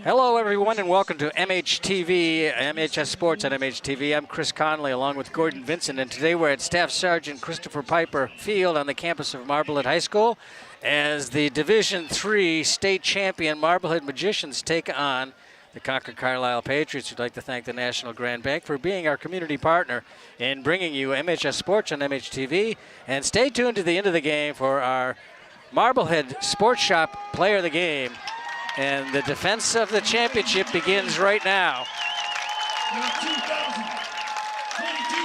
Hello, everyone, and welcome to MHTV, MHS Sports at MHTV. I'm Chris Conley, along with Gordon Vincent, and today we're at Staff Sergeant Christopher Piper Field on the campus of Marblehead High School as the Division III state champion Marblehead Magicians take on the Concord-Carlisle Patriots. We'd like to thank the National Grand Bank for being our community partner in bringing you MHS Sports on MHTV. And stay tuned to the end of the game for our Marblehead Sports Shop Player of the Game. And the defense of the championship begins right now. The 2022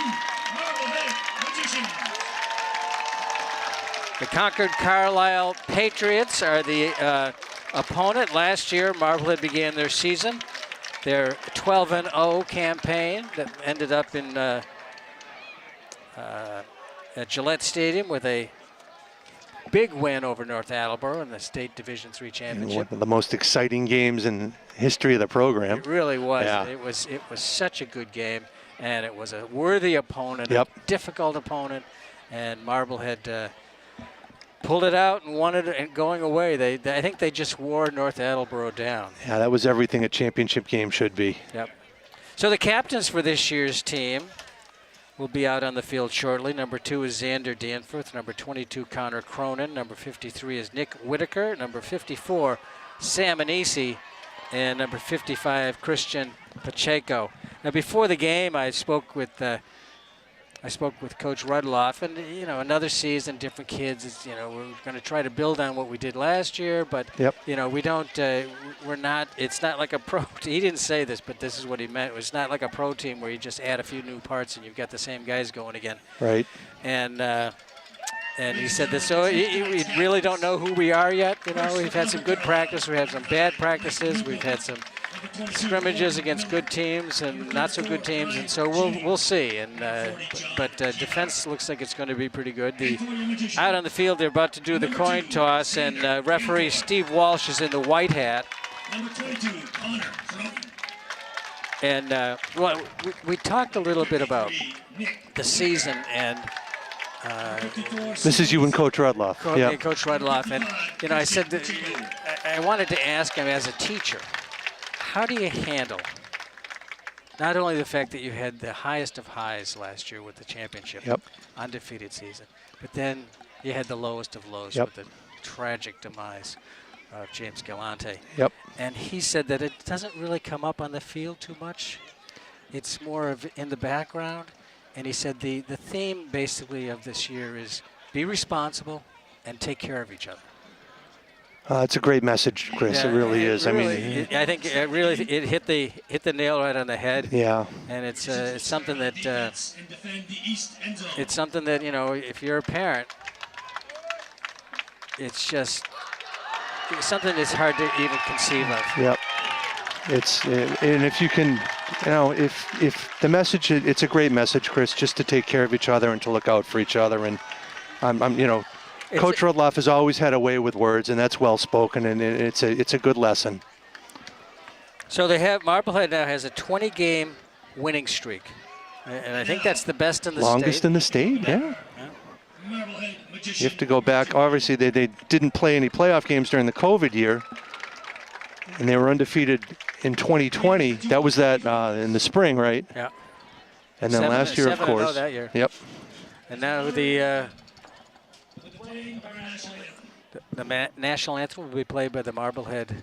Marblehead Magicians. The Concord-Carlisle Patriots are the opponent. Last year, Marblehead began their season, their 12-0 campaign that ended up in at Gillette Stadium with a big win over North Attleboro in the state Division III championship. One of the most exciting games in history of the program. It really was. Yeah. It was such a good game, and it was a worthy opponent, Yep. a difficult opponent, and Marblehead pulled it out and won it and going away. I think they just wore North Attleboro down. Yeah, that was everything a championship game should be. Yep. So the captains for this year's team will be out on the field shortly. Number 2 is Xander Danforth. Number 22, Connor Cronin. Number 53 is Nick Whitaker. Number 54, Sam Anisi. And number 55, Christian Pacheco. Now, before the game, I spoke with Coach Rudloff, and another season, different kids. We're going to try to build on what we did last year, but Yep. we don't. We're not. It's not like a pro. He didn't say this, but this is what he meant. It's not like a pro team where you just add a few new parts and you've got the same guys going again. Right. And he said this. So we really don't know who we are yet. We've had some good practice. We had some bad practices. We've had some scrimmages against good teams and not so good teams, and so we'll see. And but defense looks like it's going to be pretty good. Out on the field, they're about to do the coin toss, and referee Steve Walsh is in the white hat. Number 22, Connor Cronin. And well, we talked a little bit about the season, and This is you and Coach Rudloff. okay, Coach Rudloff, and I said that I wanted to ask him as a teacher, how do you handle not only the fact that you had the highest of highs last year with the championship, Yep. undefeated season, but then you had the lowest of lows Yep. with the tragic demise of James Galante. Yep. And he said that it doesn't really come up on the field too much. It's more of in the background. And he said the theme basically of this year is be responsible and take care of each other. It's a great message, Chris. Yeah, it really is. Really, I mean, I think it hit the nail right on the head. yeah. And it's something that And defend the east end zone. it's something that if you're a parent, it's just something that's hard to even conceive of. Yep. And if you can, if the message, it's a great message, Chris, just to take care of each other and to look out for each other. And Coach Rudloff has always had a way with words, and that's well spoken, and it's a good lesson. So Marblehead now has a 20-game winning streak, and I think that's the best in the Longest state. in the state, yeah. Marblehead Magicians. You have to go back. Obviously, they didn't play any playoff games during the COVID year, and they were undefeated in 2020. That was in the spring, right? Yeah. And then last year, of 7-0 course. that year. Yep. And now the Playing our national anthem. national anthem will be played by the Marblehead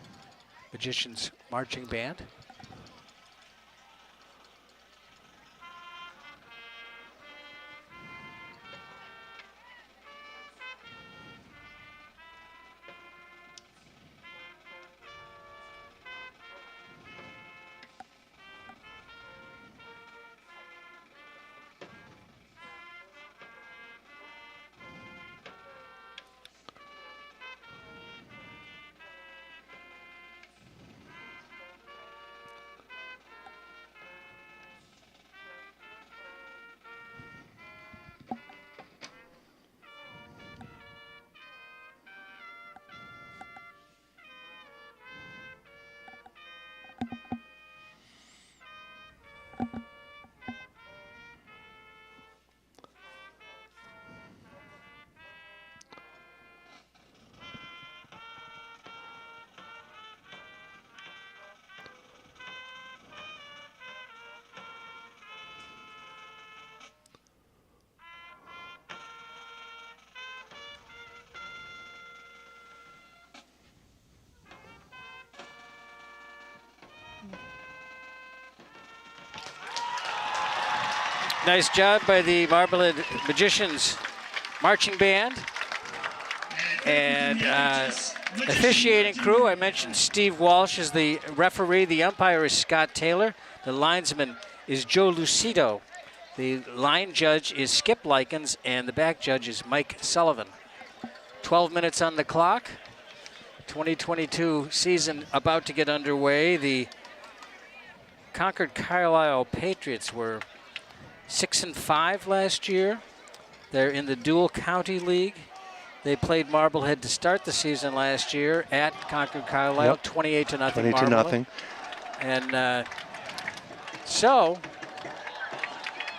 Magicians Marching Band. Nice job by the Marblehead Magicians marching band. And officiating crew, I mentioned Steve Walsh is the referee. The umpire is Scott Taylor. The linesman is Joe Lucido. The line judge is Skip Likens, and the back judge is Mike Sullivan. 12 minutes on the clock. 2022 season about to get underway. The Concord-Carlisle Patriots were 6-5 last year. They're in the dual county league. They played Marblehead to start the season last year at Concord-Carlisle, 28-0 Marblehead. 28-0. And so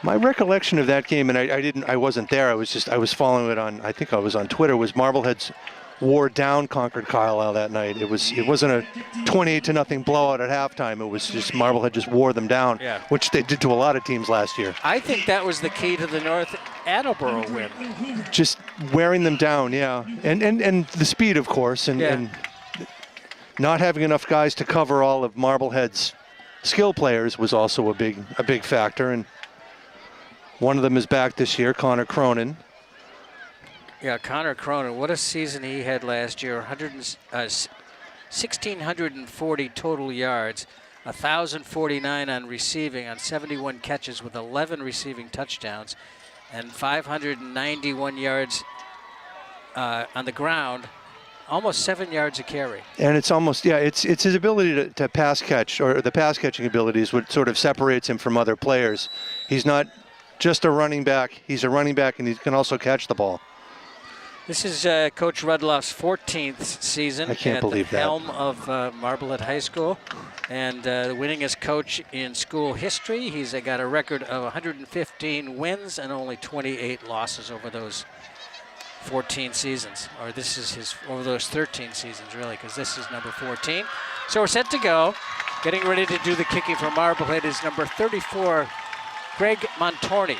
my recollection of that game, and I wasn't there. I was following it on. I think I was on Twitter. Was Marblehead's wore down Concord-Carlisle that night. It wasn't a 28-0 blowout at halftime. It was just Marblehead just wore them down, which they did to a lot of teams last year. I think that was the key to the North Attleboro win. Just wearing them down, yeah, and the speed, of course, and not having enough guys to cover all of Marblehead's skill players was also a big factor. And one of them is back this year, Connor Cronin. Yeah, Connor Cronin, what a season he had last year. 1,640 total yards, 1,049 on receiving on 71 catches with 11 receiving touchdowns, and 591 yards on the ground, almost 7 yards a carry. And it's almost, it's his ability to pass catch, or the pass catching ability is what sort of separates him from other players. He's not just a running back, he's a running back and he can also catch the ball. This is Coach Rudloff's 14th season at the helm of Marblehead High School, and the winningest coach in school history. He's got a record of 115 wins and only 28 losses over those 14 seasons. Or this is his over those 13 seasons, really, because this is number 14. So we're set to go. Getting ready to do the kicking for Marblehead is number 34, Greg Montorni.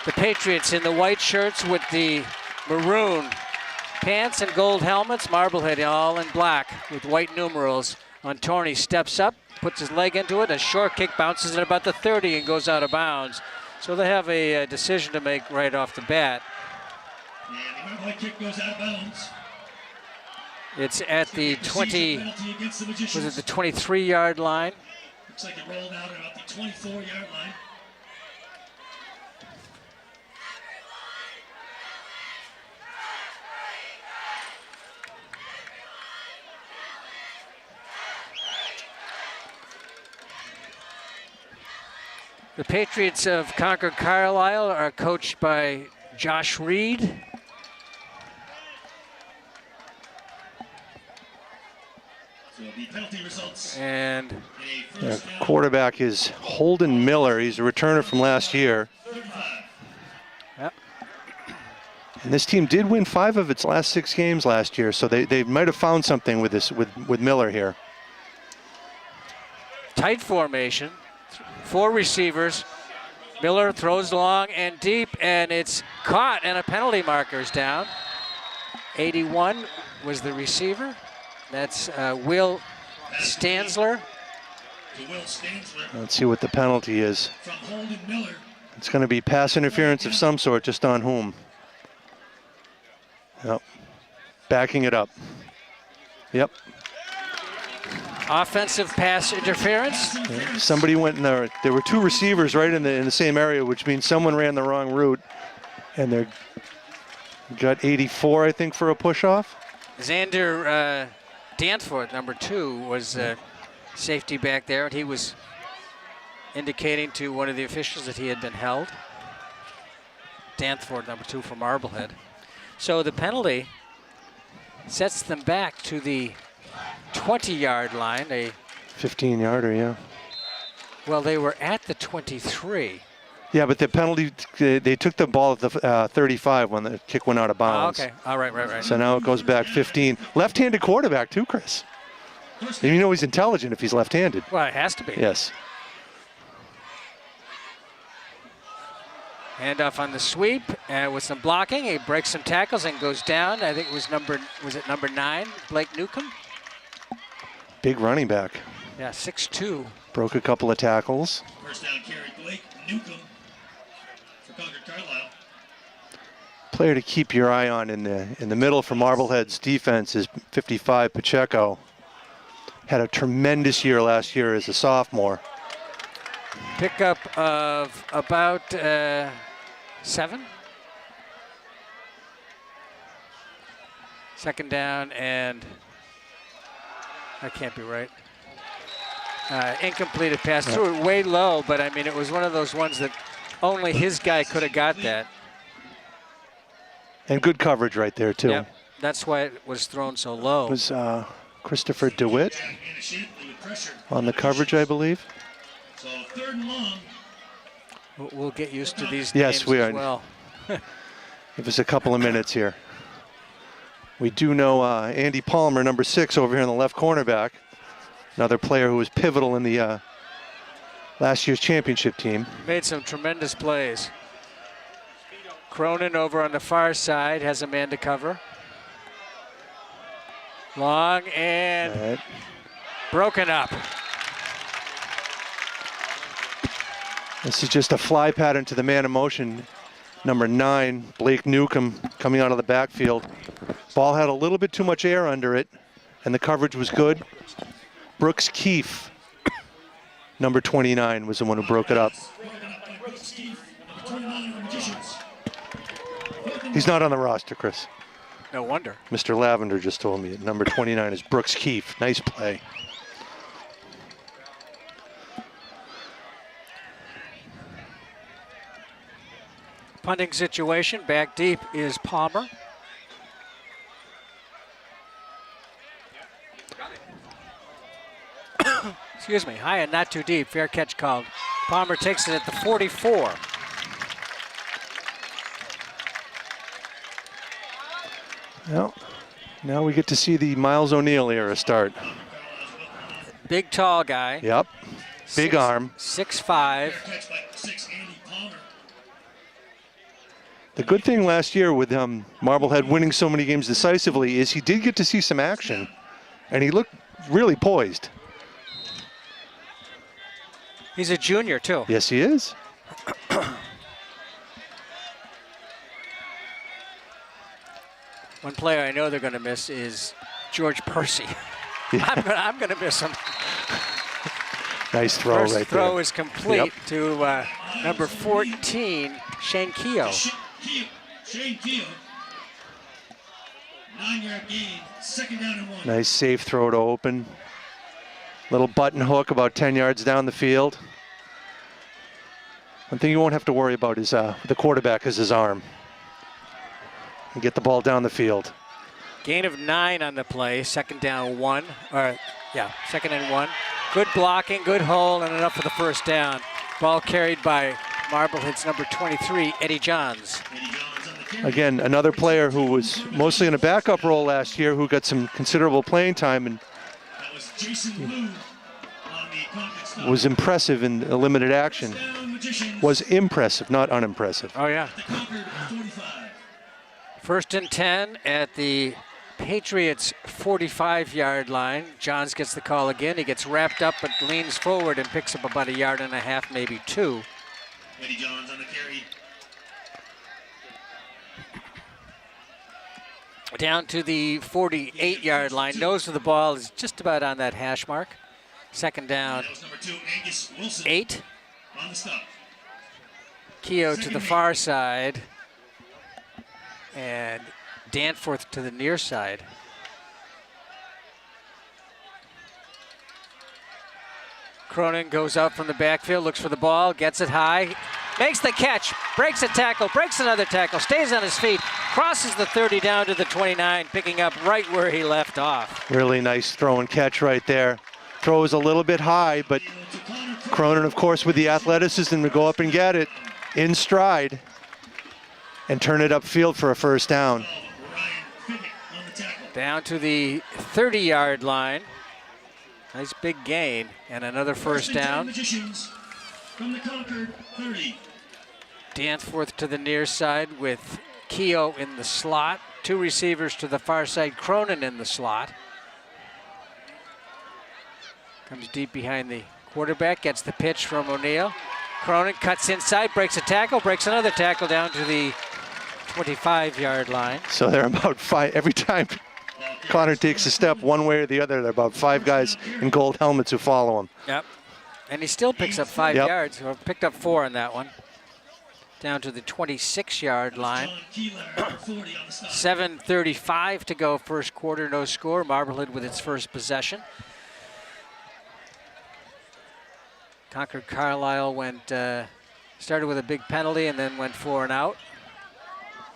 The Patriots in the white shirts with the maroon pants and gold helmets. Marblehead all in black with white numerals. Montorni steps up, puts his leg into it. A short kick bounces at about the 30 and goes out of bounds. So they have a decision to make right off the bat. And the Marblehead kick goes out of bounds. It's at the 20, was it the 23-yard line? Looks like it rolled out at about the 24-yard line. The Patriots of Concord-Carlisle are coached by Josh Reed. So the penalty results. And the quarterback is Holden Miller. He's a returner from last year. Yep. And this team did win 5 of its last 6 games last year, so they might have found something with this with Miller here. Tight formation. 4 receivers. Miller throws long and deep, and it's caught, and a penalty marker is down. 81 was the receiver. That's Will Stansler. Let's see what the penalty is. From Holden Miller. It's going to be pass interference of some sort, just on whom? Yep. Backing it up. Yep. Offensive pass interference. Yeah. Somebody went in there. There were 2 receivers right in the same area, which means someone ran the wrong route, and they got 84, I think, for a push-off. Xander Danforth, number 2, was safety back there, and he was indicating to one of the officials that he had been held. Danforth, number 2 for Marblehead. So the penalty sets them back to the 20-yard line. A 15-yarder, yeah. Well, they were at the 23. Yeah, but the penalty, they took the ball at the 35 when the kick went out of bounds. Oh, okay. All right, right. So now it goes back 15. Left-handed quarterback too, Chris. You know he's intelligent if he's left-handed. Well, it has to be. Yes. Handoff on the sweep with some blocking. He breaks some tackles and goes down. I think it was number 9, Blake Newcomb. Big running back. Yeah, 6'2". Broke a couple of tackles. First down carry, Blake Newcomb for Concord-Carlisle. Player to keep your eye on in the middle for Marblehead's defense is 55 Pacheco. Had a tremendous year last year as a sophomore. Pickup of about 7. Second down, and that can't be right. Incompleted pass. Threw it way low, but I mean, it was one of those ones that only his guy could have got that. And good coverage right there, too. Yep, that's why it was thrown so low. It was Christopher DeWitt on the coverage, I believe. So 3rd and long. We'll get used to these Yes, names we as are. well. Give us a couple of minutes here. We do know Andy Palmer, number 6, over here in the left cornerback. Another player who was pivotal in the last year's championship team. Made some tremendous plays. Cronin over on the far side has a man to cover. Long and broken up. This is just a fly pattern to the man in motion. Number 9, Blake Newcomb, coming out of the backfield. Ball had a little bit too much air under it, and the coverage was good. Brooks Keefe, number 29, was the one who broke it up. He's not on the roster, Chris. No wonder. Mr. Lavender just told me number 29 is Brooks Keefe. Nice play. Punting situation, back deep is Palmer. Excuse me, high and not too deep, fair catch called. Palmer takes it at the 44. Well, now we get to see the Miles O'Neill era start. Big tall guy. Yep, big arm. 6'5". The good thing last year with Marblehead winning so many games decisively is he did get to see some action, and he looked really poised. He's a junior, too. Yes, he is. One player I know they're going to miss is George Percy. Yeah. I'm going to miss him. Nice throw First right throw there. is complete to number 14, Shane Keogh. Shane Keogh. 9-yard gain, 2nd down and 1. Nice safe throw to open. Little button hook about 10 yards down the field. One thing you won't have to worry about is the quarterback is his arm. And get the ball down the field. Gain of 9 on the play, 2nd down 1. 2nd and 1. Good blocking, good hole, and enough for the first down. Ball carried by Marblehead's number 23, Eddie Johns. Again, another player who was mostly in a backup role last year who got some considerable playing time and was impressive in a limited action. Was impressive, not unimpressive. Oh, yeah. 1st and 10 at the Patriots 45-yard line. Johns gets the call again. He gets wrapped up but leans forward and picks up about 1.5 yards, maybe 2. Eddie Johns on the carry. Down to the 48-yard line. Nose of the ball is just about on that hash mark. 2nd down, That was number 2, Angus Wilson. 8. On the stop. Keogh to the far side. And Danforth to the near side. Cronin goes out from the backfield, looks for the ball, gets it high, makes the catch, breaks a tackle, breaks another tackle, stays on his feet, crosses the 30 down to the 29, picking up right where he left off. Really nice throw and catch right there. Throw is a little bit high, but Cronin, of course, with the athleticism to go up and get it in stride and turn it upfield for a first down. Down to the 30-yard line. Nice big gain and another first down. From the Concord 30. Danforth to the near side with Keogh in the slot. 2 receivers to the far side, Cronin in the slot. Comes deep behind the quarterback, gets the pitch from O'Neill. Cronin cuts inside, breaks a tackle, breaks another tackle down to the 25-yard line. So they're about 5 every time Connor takes a step one way or the other. There are about 5 guys in gold helmets who follow him. Yep. And he still picks up 5 yards, or picked up 4 on that one. Down to the 26-yard line. 7:35 to go, first quarter, no score. Marblehead with its first possession. Concord-Carlisle started with a big penalty and then went 4 and out.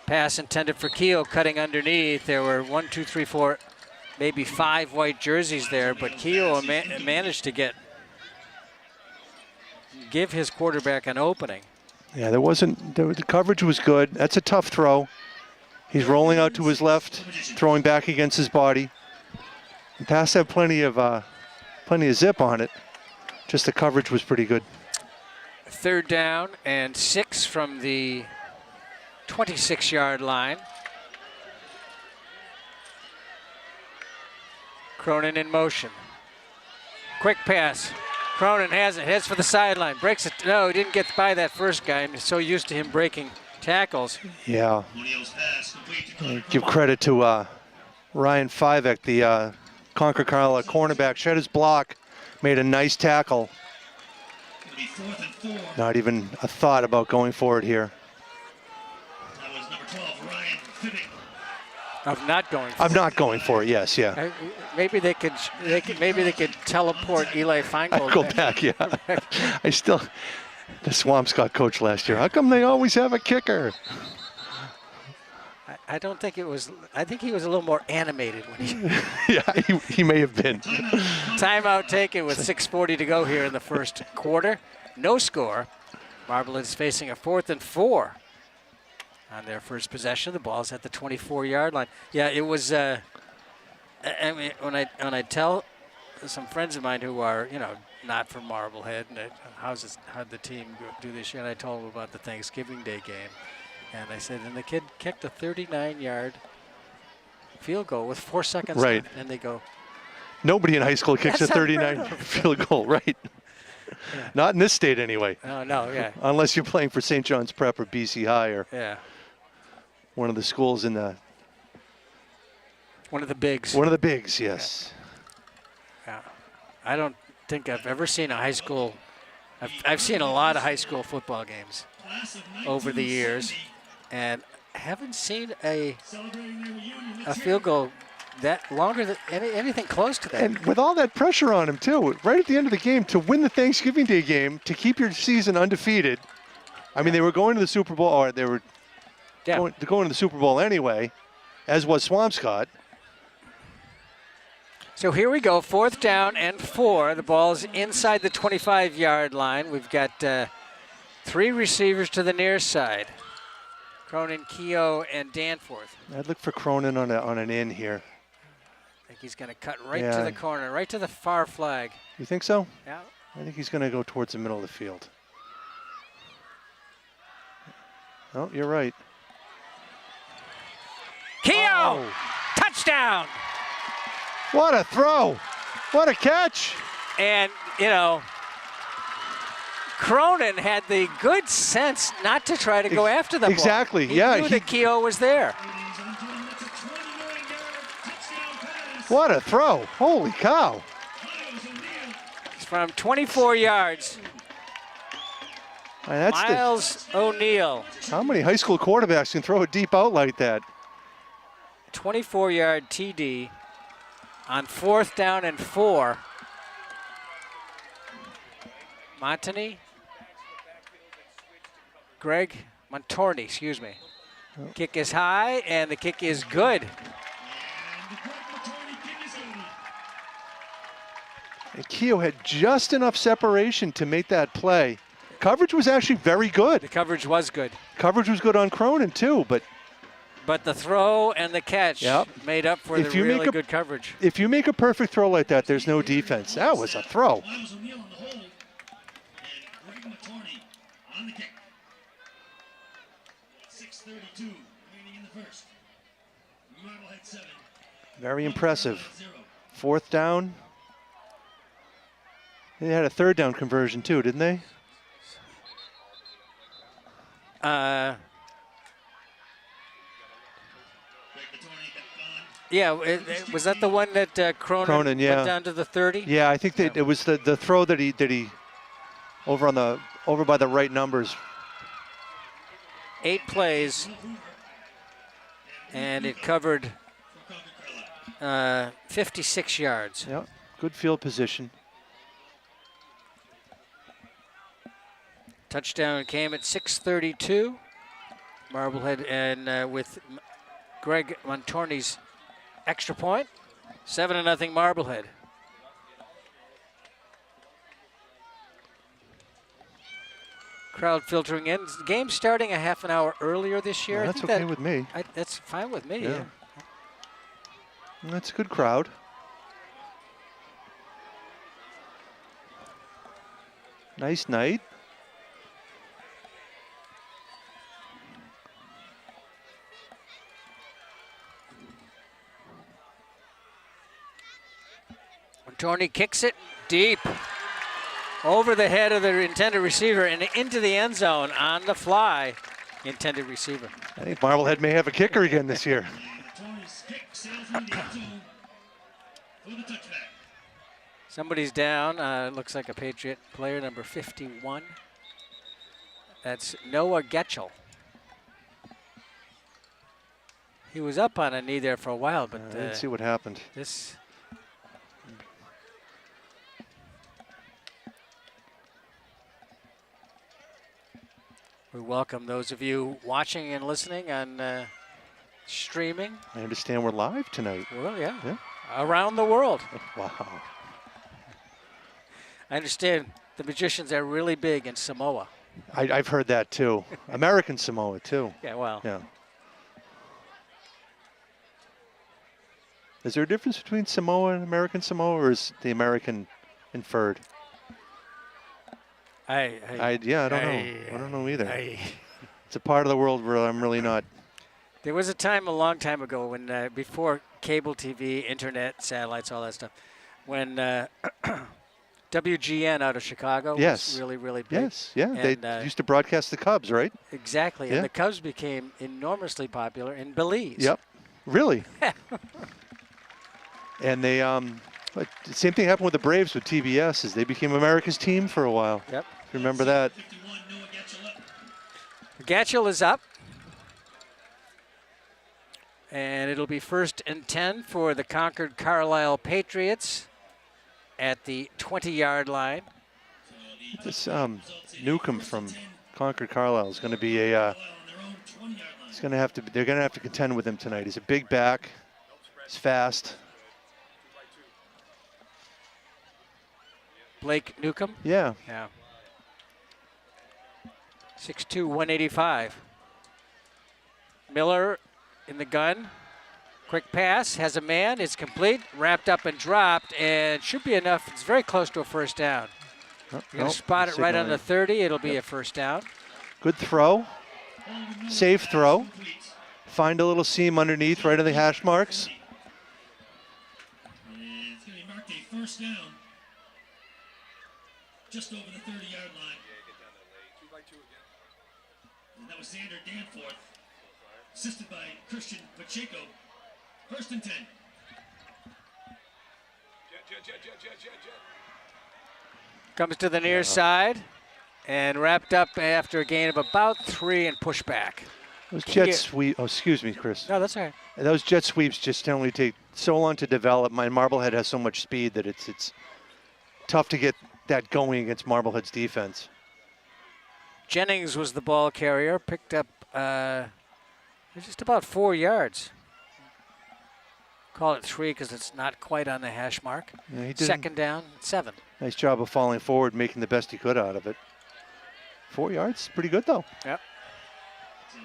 Pass intended for Keogh, cutting underneath. There were 1, 2, 3, 4, maybe 5 white jerseys there, but Keogh managed to give his quarterback an opening. Yeah, the coverage was good. That's a tough throw. He's rolling out to his left, throwing back against his body. The pass had plenty of zip on it. Just the coverage was pretty good. 3rd down and 6 from the 26-yard line. Cronin in motion. Quick pass. Cronin has it, heads for the sideline, breaks it. No, he didn't get by that first guy. I'm so used to him breaking tackles. Yeah. Give credit to Ryan Fivek, the Concord-Carlisle cornerback. Shed his block, made a nice tackle. Not even a thought about going for it here. That was number 12, Ryan Fivek. Of not going for I'm not going for it, yes, yeah. Maybe they could teleport Eli Feingold. Go back, yeah. The Swampscott coach last year. How come they always have a kicker? I don't think it was. I think he was a little more animated when he. Yeah, he may have been. Timeout taken with 6:40 to go here in the first quarter. No score. Marblehead is facing a 4th and 4 on their first possession. The ball's at the 24-yard line. Yeah, it was. I mean, when I tell some friends of mine who are not from Marblehead, and how'd the team do this year, and I told them about the Thanksgiving Day game. And I said, and the kid kicked a 39-yard field goal with 4 seconds right. left. And they go, nobody in high school kicks a 39 field goal, right? Yeah. Not in this state anyway. Oh, no, yeah. Unless you're playing for St. John's Prep or BC High or one of the schools in the... One of the bigs. One of the bigs, yes. Yeah. I don't think I've ever seen a high school... I've seen a lot of high school football games over the years, and haven't seen a field goal that longer than anything close to that. And with all that pressure on him too, right at the end of the game, to win the Thanksgiving Day game, to keep your season undefeated. I mean, they were going to the Super Bowl, or they were going to the Super Bowl anyway, as was Swampscott. So here we go, 4th down and 4. The ball's inside the 25-yard line. We've got 3 receivers to the near side. Cronin, Keogh, and Danforth. I'd look for Cronin on an in here. I think he's going to cut right to the corner, right to the far flag. You think so? Yeah. I think he's going to go towards the middle of the field. Oh, you're right. Keogh! Touchdown! What a throw! What a catch! And, Cronin had the good sense not to try to go after the ball. Exactly, He knew that Keogh was there. What a throw! Holy cow! It's from 24 yards. Miles O'Neill. How many high school quarterbacks can throw it deep out like that? 24-yard TD on 4th down and 4. Montorney. Greg Montorney, excuse me. Kick is high, and the kick is good. And Keogh had just enough separation to make that play. Coverage was actually very good. The coverage was good. Coverage was good on Cronin, too, but the throw and the catch made up for the really good coverage. If you make a perfect throw like that, there's no defense. That was a throw. Very impressive. 4th down. They had a third down conversion too, didn't they? Yeah, was that the one that Cronin yeah. went down to the 30? Yeah, I think that it was the throw that he over by the right numbers. 8 plays, and it covered 56 yards. Yeah, good field position. Touchdown came at 6:32. Marblehead and with Greg Montorni's extra point, 7-0 Marblehead. Crowd filtering in. The game starting a half an hour earlier this year. Yeah, that's okay with me. That's fine with me. Yeah. That's a good crowd. Nice night. Montorni kicks it deep over the head of the intended receiver and into the end zone on the fly. Intended receiver. I think Marblehead may have a kicker again this year. Somebody's down. Looks like a Patriot player, number 51. That's Noah Getchell. He was up on a knee there for a while, but I didn't see what happened. This. We welcome those of you watching and listening on streaming. I understand we're live tonight. Well, yeah. Around the world. Wow. I understand the magicians are really big in Samoa. I've heard that too. American Samoa too. Yeah, well. Yeah. Is there a difference between Samoa and American Samoa, or is the American inferred? I don't know. I don't know either. It's a part of the world where I'm really not. There was a time a long time ago when before cable TV, internet, satellites, all that stuff, when WGN out of Chicago was really, really big. Yes, yeah. And, they used to broadcast the Cubs, right? Exactly. Yeah. And the Cubs became enormously popular in Belize. Yep. Really? And they, the same thing happened with the Braves with TBS, is they became America's team for a while. Yep. Remember that? Gatchell is up. And it'll be 1st and 10 for the Concord-Carlisle Patriots at the 20-yard line. This Newcomb from Concord-Carlisle is going to be a. He's going to have to. They're going to have to contend with him tonight. He's a big back. He's fast. Blake Newcomb? Yeah. Yeah. 6'2", 185. Miller in the gun. Quick pass, has a man, it's complete, wrapped up and dropped, and should be enough. It's very close to a first down. You're going to spot it right on the 30. It'll be a first down. Good throw. Safe throw. Find a little seam underneath, right on the hash marks. And it's going to be marked a first down. Just over the 30-yard line. And that was Xander Danforth, assisted by Christian Pacheco. 1st and 10. Comes to the near side and wrapped up after a gain of about 3 and push back. Those jet sweep. Oh, excuse me, Chris. No, that's all right. Those jet sweeps just generally take so long to develop. My Marblehead has so much speed that it's tough to get that going against Marblehead's defense. Jennings was the ball carrier, picked up just about 4 yards. Call it 3 because it's not quite on the hash mark. Yeah, he did. 2nd down, 7. Nice job of falling forward, making the best he could out of it. 4 yards, pretty good though. Yep. It's a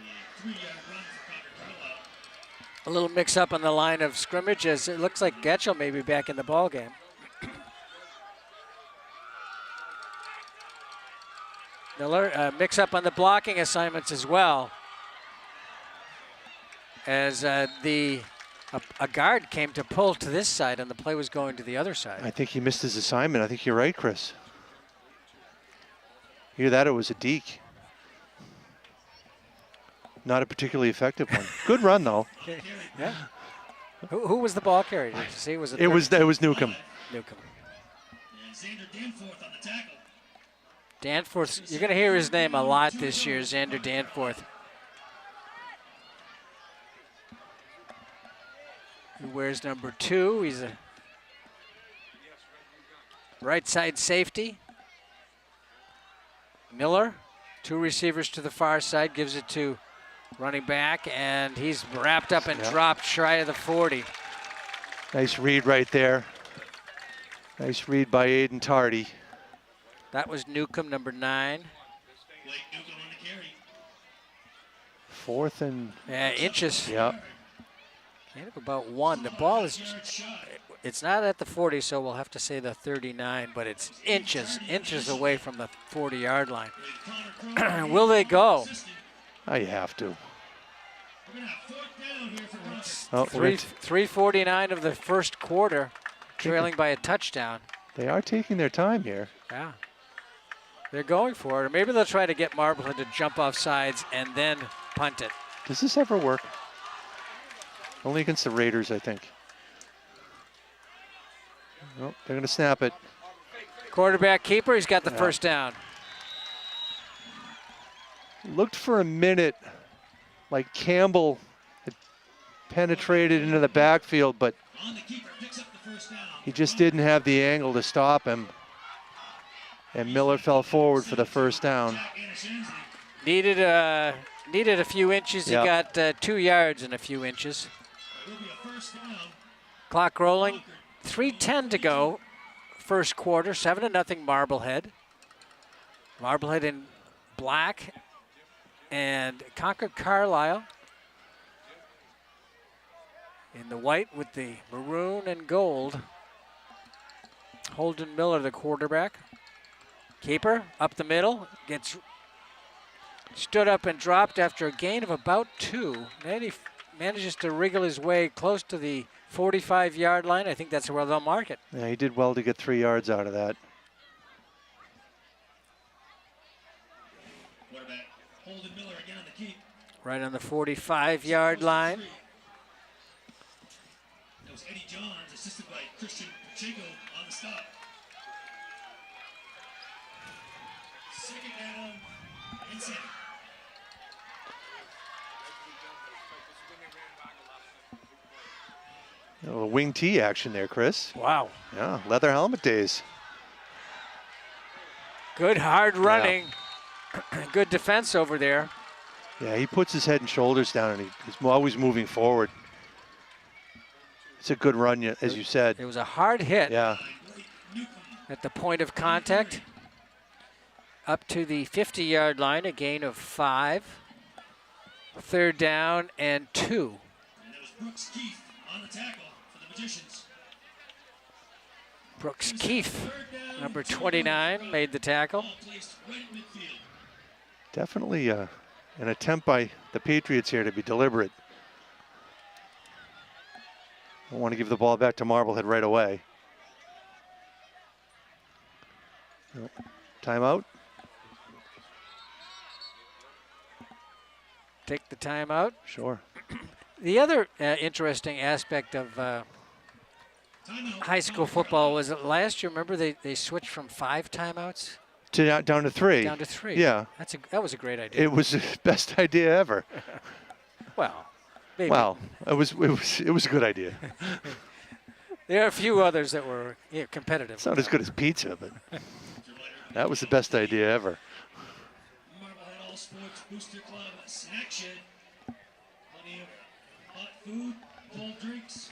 3-yard run for Concord-Carlisle. A little mix-up on the line of scrimmage as it looks like Getchell may be back in the ball game. Miller, mix-up on the blocking assignments as well. As a guard came to pull to this side and the play was going to the other side. I think he missed his assignment. I think you're right, Chris. Either that or it was a deke. Not a particularly effective one. Good run though. Yeah. Who was the ball carrier? Did you see? Was it? It was Newcomb. Newcomb. And Xander Danforth on the tackle. Danforth. You're going to hear his name a lot this year, Xander Danforth. He wears number 2. He's a right side safety. Miller, 2 receivers to the far side, gives it to running back, and he's wrapped up and dropped shy of the 40. Nice read right there. Nice read by Aiden Tardy. That was Newcomb, number 9. Blake Newcomb on the carry. 4th and inches. yeah. Kind of about 1. The ball is, Yard shot. it's not at the 40, so we'll have to say the 39, but it's inches away from the 40-yard line. Will they go? Oh, you have to. We're gonna have 4th down here for Concord. Oh, 3:49 of the first quarter, trailing by a touchdown. they are taking their time here. Yeah. They're going for it. Or maybe they'll try to get Marblehead to jump off sides and then punt it. Does this ever work? Only against the Raiders, I think. Oh, they're going to snap it. Quarterback keeper, he's got the first down. Looked for a minute like Campbell had penetrated into the backfield, but On the keeper, picks up the first down. he just didn't have the angle to stop him. And Miller fell forward for the first down. Jack Anashansley. Needed a few inches. He got 2 yards and a few inches. It will be a first down. Clock rolling. 3:10 to go. First quarter. 7-0 Marblehead. Marblehead in black and Concord-Carlisle in the white with the maroon and gold. Holden Miller, the quarterback. Keeper up the middle, gets stood up and dropped after a gain of about 2. Then he manages to wriggle his way close to the 45-yard line. I think that's where they'll mark it. Yeah, he did well to get 3 yards out of that. Quarterback Holden Miller again on the keep. Right on the 45-yard line. That was Eddie Johns, assisted by Christian Pacheco on the stop. Second down and 7. A little wing T action there, Chris. Wow. Yeah, leather helmet days. Good hard running. Good defense over there. Yeah, he puts his head and shoulders down, and he's always moving forward. It's a good run, as you said. It was a hard hit Yeah. at the point of contact. Up to the 50-yard line, a gain of 5. Third down and 2. And that was Brooks Keith on the tackle for the Magicians. Brooks Keefe, number 29, made the tackle. Ball placed right at midfield. Definitely an attempt by the Patriots here to be deliberate. I want to give the ball back to Marblehead right away. Nope. Timeout. Take the timeout. Sure. The other interesting aspect of high school football was that last year, remember they switched from 5 timeouts Down to 3. down to 3. Yeah. That was a great idea. It was the best idea ever. Well, maybe. Well, it was a good idea. There are a few others that were competitive. It's not as good as pizza, but that was the best idea ever. Marblehead All Sports Booster Club Snack Shed. Plenty of hot food, cold drinks,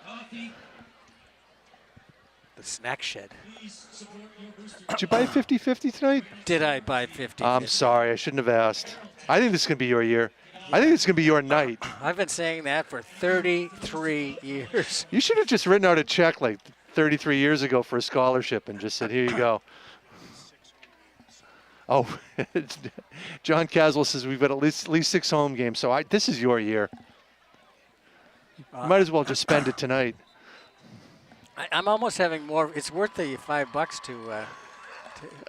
coffee. The snack shed. Please support your booster. Did you buy 50-50 tonight? Did I buy 50? I'm sorry, I shouldn't have asked. I think this is going to be your year. I think it's going to be your night. I've been saying that for 33 years. You should have just written out a check like 33 years ago for a scholarship and just said, here you go. Oh, John Caswell says we've got at least 6 home games, so this is your year. You might as well just spend it tonight. I'm almost having more. It's worth the $5 to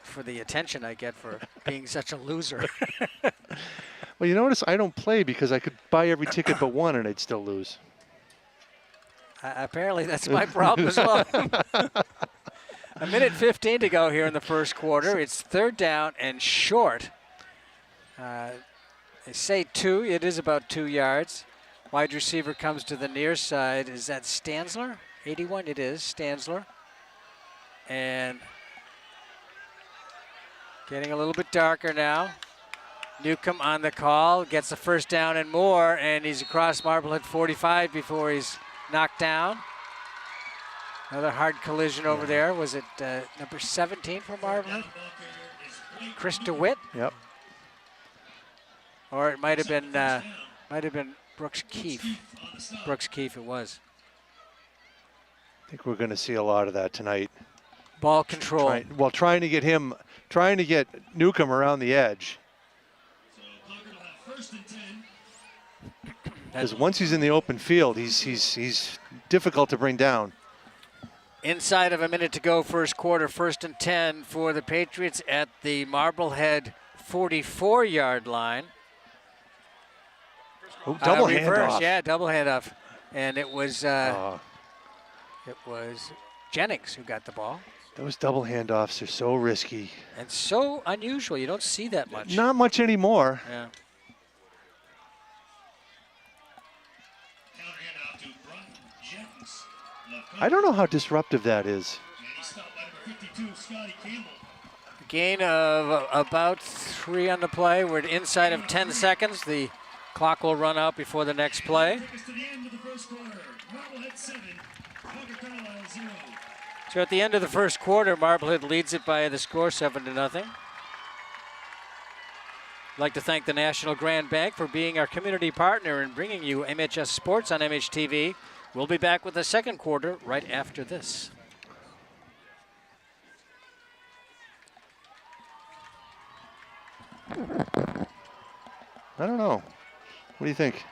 for the attention I get for being such a loser. Well, you notice I don't play because I could buy every ticket but one and I'd still lose. Apparently, that's my problem as well. A minute 15 to go here in the first quarter. It's third down and short. They say 2. It is about 2 yards. Wide receiver comes to the near side. Is that Stansler? 81, it is Stansler. And getting a little bit darker now. Newcomb on the call, gets the first down and more, and he's across Marblehead 45 before he's knocked down. Another hard collision over there. Was it number 17 for Marblehead? Chris DeWitt? Yep. Or it might have been Brooks Keefe. Brooks Keefe it was. I think we're going to see a lot of that tonight. Ball control. Trying to get Newcomb around the edge. Because once he's in the open field, he's difficult to bring down. Inside of a minute to go, first quarter, 1st and 10 for the Patriots at the Marblehead 44-yard line. Oh, double reverse, handoff. yeah, double handoff, and it was Jennings who got the ball. Those double handoffs are so risky. And so unusual. You don't see that much. Not much anymore. Yeah. I don't know how disruptive that is. Gain of about 3 on the play. We're inside of 10 seconds. The clock will run out before the next play. So at the end of the first quarter, Marblehead leads it by the score 7-0. I'd like to thank the National Grand Bank for being our community partner and bringing you MHS Sports on MHTV. We'll be back with the second quarter right after this. I don't know. What do you think?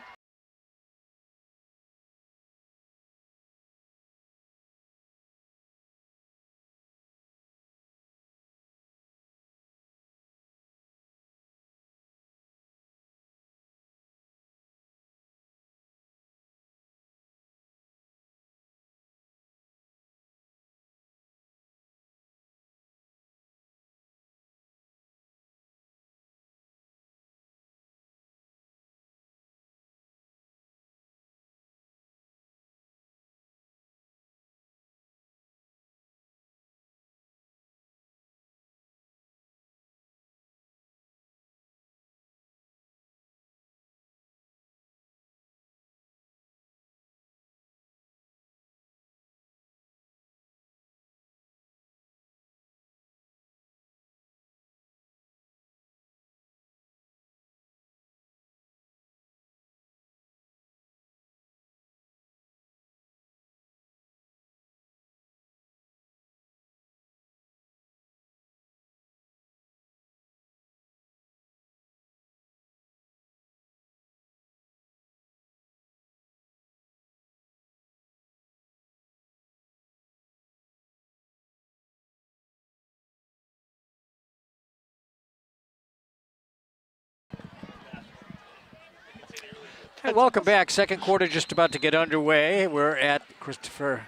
Hey, welcome back. Second quarter just about to get underway. We're at Christopher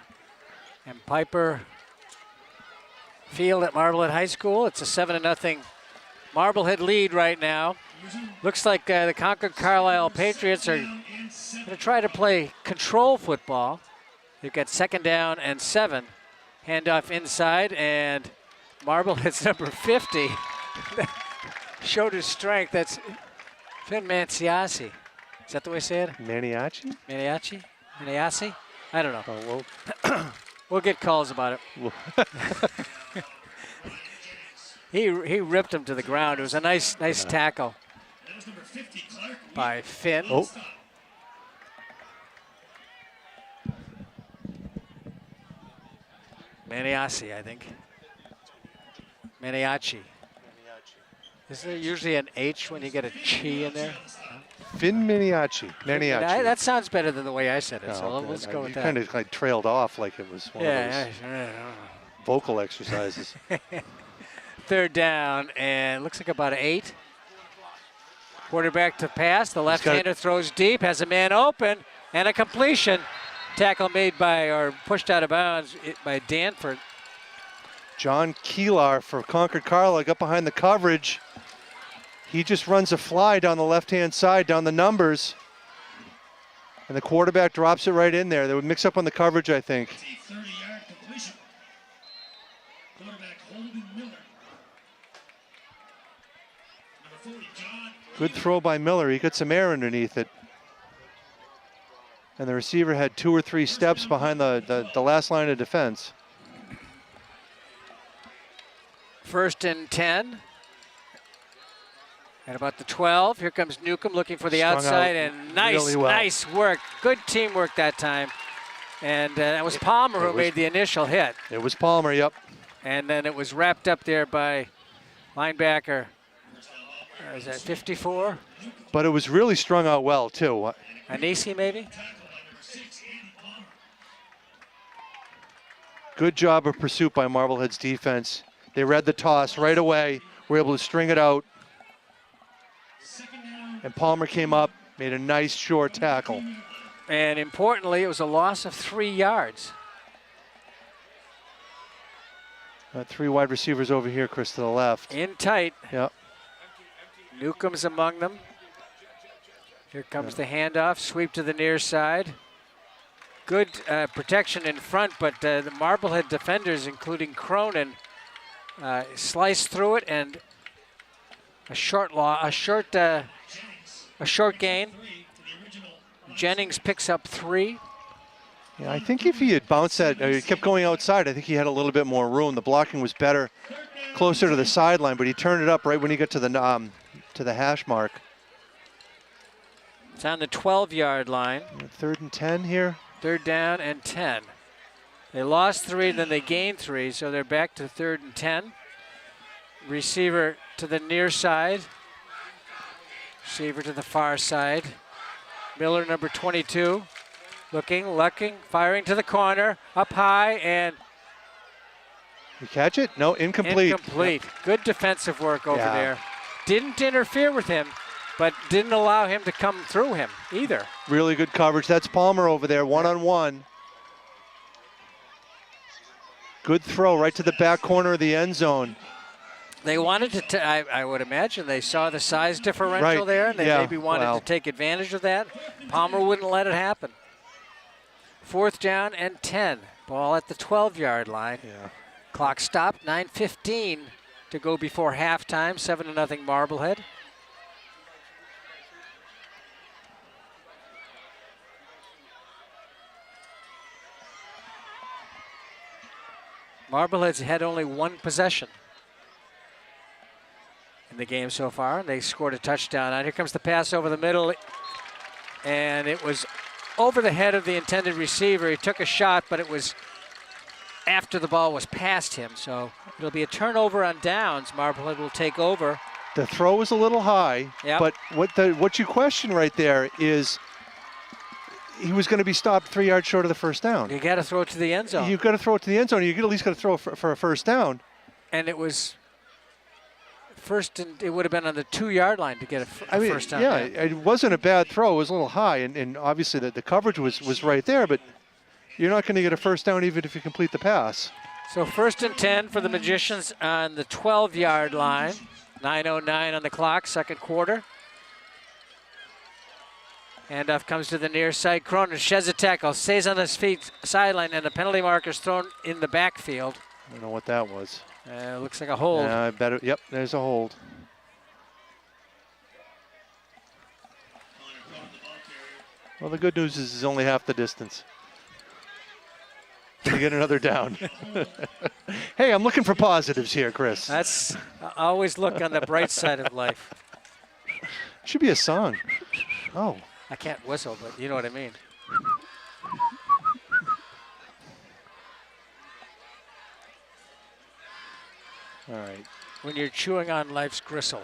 and Piper Field at Marblehead High School. It's a 7-0 Marblehead lead right now. Looks like the Concord-Carlisle Patriots are going to try to play control football. They've got 2nd down and 7. Handoff inside, and Marblehead's number 50 showed his strength. That's Finn Manciassi. Is that the way I say it? Maniaci? Maniaci? Maniaci? I don't know. Oh, well. We'll get calls about it. He ripped him to the ground. It was a nice tackle by Finn. Oh. Maniaci, I think. Maniaci. Is there usually an H when you get a chi in there? Finn Maniaci. Maniaci. That sounds better than the way I said it, Oh, so okay. let's go with You that. kind of like trailed off like it was one of those Yeah. vocal exercises. third down, and looks like about an 8. Quarterback to pass. The left-hander throws deep, has a man open, and a completion. Tackle made by, or pushed out of bounds by Danford. John Keelar for Concord-Carlisle got behind the coverage. He just runs a fly down the left-hand side, down the numbers. And the quarterback drops it right in there. They would mix up on the coverage, I think. It's a 30-yard completion. Quarterback Holden Miller. Number 40, John. Good throw by Miller. He got some air underneath it. And the receiver had 2 or 3 steps behind the last line of defense. 1st and 10. At about the 12, here comes Newcomb looking for the Strung outside, out and nice, really well. nice work. Good teamwork that time. And that was Palmer who made the initial hit. It was Palmer, yep. And then it was wrapped up there by linebacker, is that 54? But it was really strung out well, too. Anisi, maybe? Good job of pursuit by Marblehead's defense. They read the toss right away, were able to string it out. And Palmer came up, made a nice short tackle. And importantly, it was a loss of 3 yards. 3 wide receivers over here, Chris, to the left. In tight. Yep. Newcomb's among them. Here comes the handoff, sweep to the near side. Good protection in front, but the Marblehead defenders, including Cronin, sliced through it, and a short gain. Jennings picks up 3. Yeah, I think if he had bounced that, he kept going outside, I think he had a little bit more room. The blocking was better closer to the sideline, but he turned it up right when he got to the hash mark. It's on the 12-yard line. 3rd and 10 here. 3rd down and 10. They lost 3, then they gained 3, so they're back to 3rd and 10. Receiver to the near side. Receiver to the far side. Miller, number 22, looking, firing to the corner, up high, and You catch it? No, incomplete. Incomplete. Good defensive work over there. Didn't interfere with him, but didn't allow him to come through him either. Really good coverage. That's Palmer over there, one-on-one. Good throw right to the back corner of the end zone. They wanted to, I would imagine, they saw the size differential there, and they maybe wanted to take advantage of that. Palmer wouldn't let it happen. 4th down and 10. Ball at the 12-yard line. Clock stopped, 9:15 to go before halftime, 7-0 Marblehead. Marblehead's had only 1 possession in the game so far. They scored a touchdown. Now here comes the pass over the middle, and it was over the head of the intended receiver. He took a shot, but it was after the ball was past him. So it'll be a turnover on downs. Marblehead will take over. The throw was a little high, but what you question right there is he was going to be stopped 3 yards short of the first down. You got to throw it to the end zone. You've got to throw it to the end zone. You at least got to throw for a first down. And it was first, and it would have been on the 2-yard line to get a first down. Yeah, it wasn't a bad throw. It was a little high, and obviously the coverage was right there, but you're not going to get a first down even if you complete the pass. So 1st and 10 for the Magicians on the 12-yard line. 9:09 on the clock, second quarter. Handoff comes to the near side. Cronin sheds a tackle, stays on his feet, sideline, and the penalty marker's thrown in the backfield. I don't know what that was. Looks like a hold. I bet it, yep, there's a hold. Well, the good news is it's only half the distance. To get another down. Hey, I'm looking for positives here, Chris. That's, I always look on the bright side of life. Should be a song. Oh. I can't whistle, but you know what I mean. All right. When you're chewing on life's gristle.